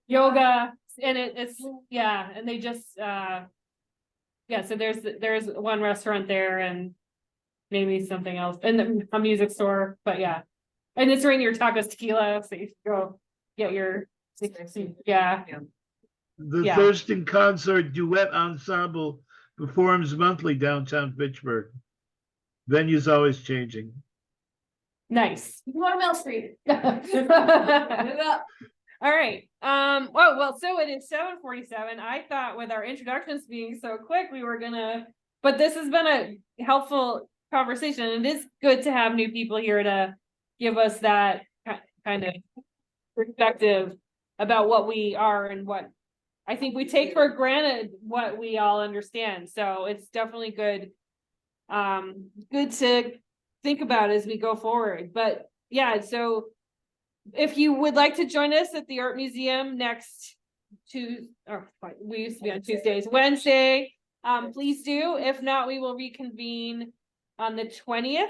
yoga, and it's and they just so there's one restaurant there and maybe something else and a music store, but and it's right near Tacos Tequila, so you should go get your Yeah. The Yeah. Thurston Concert Duet Ensemble performs monthly downtown Fitchburg. Venue's always changing. Nice. You want Mill Street? All right. Well, so it is 7:47. I thought with our introductions being so quick, we were gonna, but this has been a helpful conversation. It is good to have new people here to give us that kind of perspective about what we are and what I think we take for granted what we all understand. So it's definitely good. Good to think about as we go forward. But yeah, so if you would like to join us at the Art Museum next Tuesday, or we used to be on Tuesdays, Wednesday, please do. If not, we will reconvene on the 20th.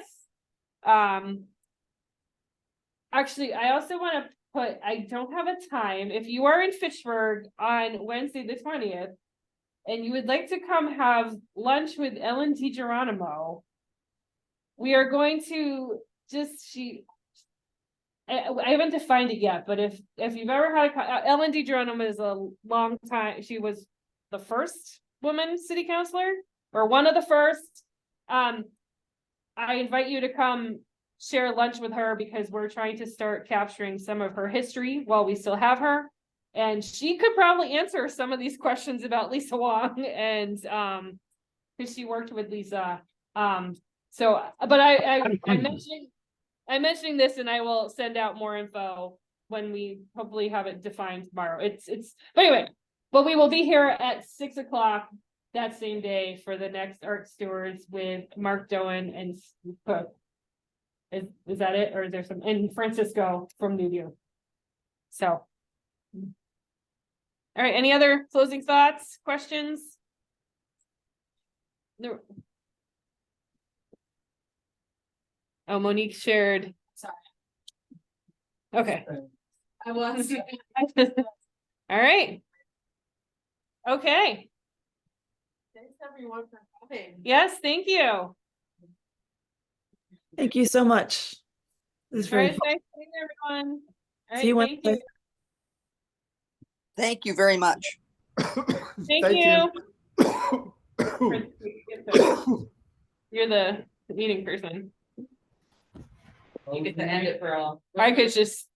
Actually, I also want to put, I don't have a time. If you are in Fitchburg on Wednesday, the 20th, and you would like to come have lunch with Ellen DiGeronimo, we are going to I haven't defined it yet, but if you've ever had Ellen DiGeronimo is a long time, she was the first woman city councilor, or one of the first. I invite you to come share lunch with her because we're trying to start capturing some of her history while we still have her. And she could probably answer some of these questions about Lisa Wong, and because she worked with Lisa. So, but I'm mentioning this, and I will send out more info when we hopefully have it defined tomorrow. But anyway, but we will be here at 6 o'clock that same day for the next Art Stewards with Mark Doan and Steve Cook. Is that it, or is there some, and Francisco from Newview? So, all right, any other closing thoughts, questions? No. Oh, Monique shared. Sorry. Okay. I was. All right. Okay. Thanks everyone for coming. Yes, thank you. Thank you so much. This is All very right, fun. nice seeing everyone. All See you right, thank Wednesday. you. Thank you very much. Thank you. You're the meeting person. You get to end it for all. I could just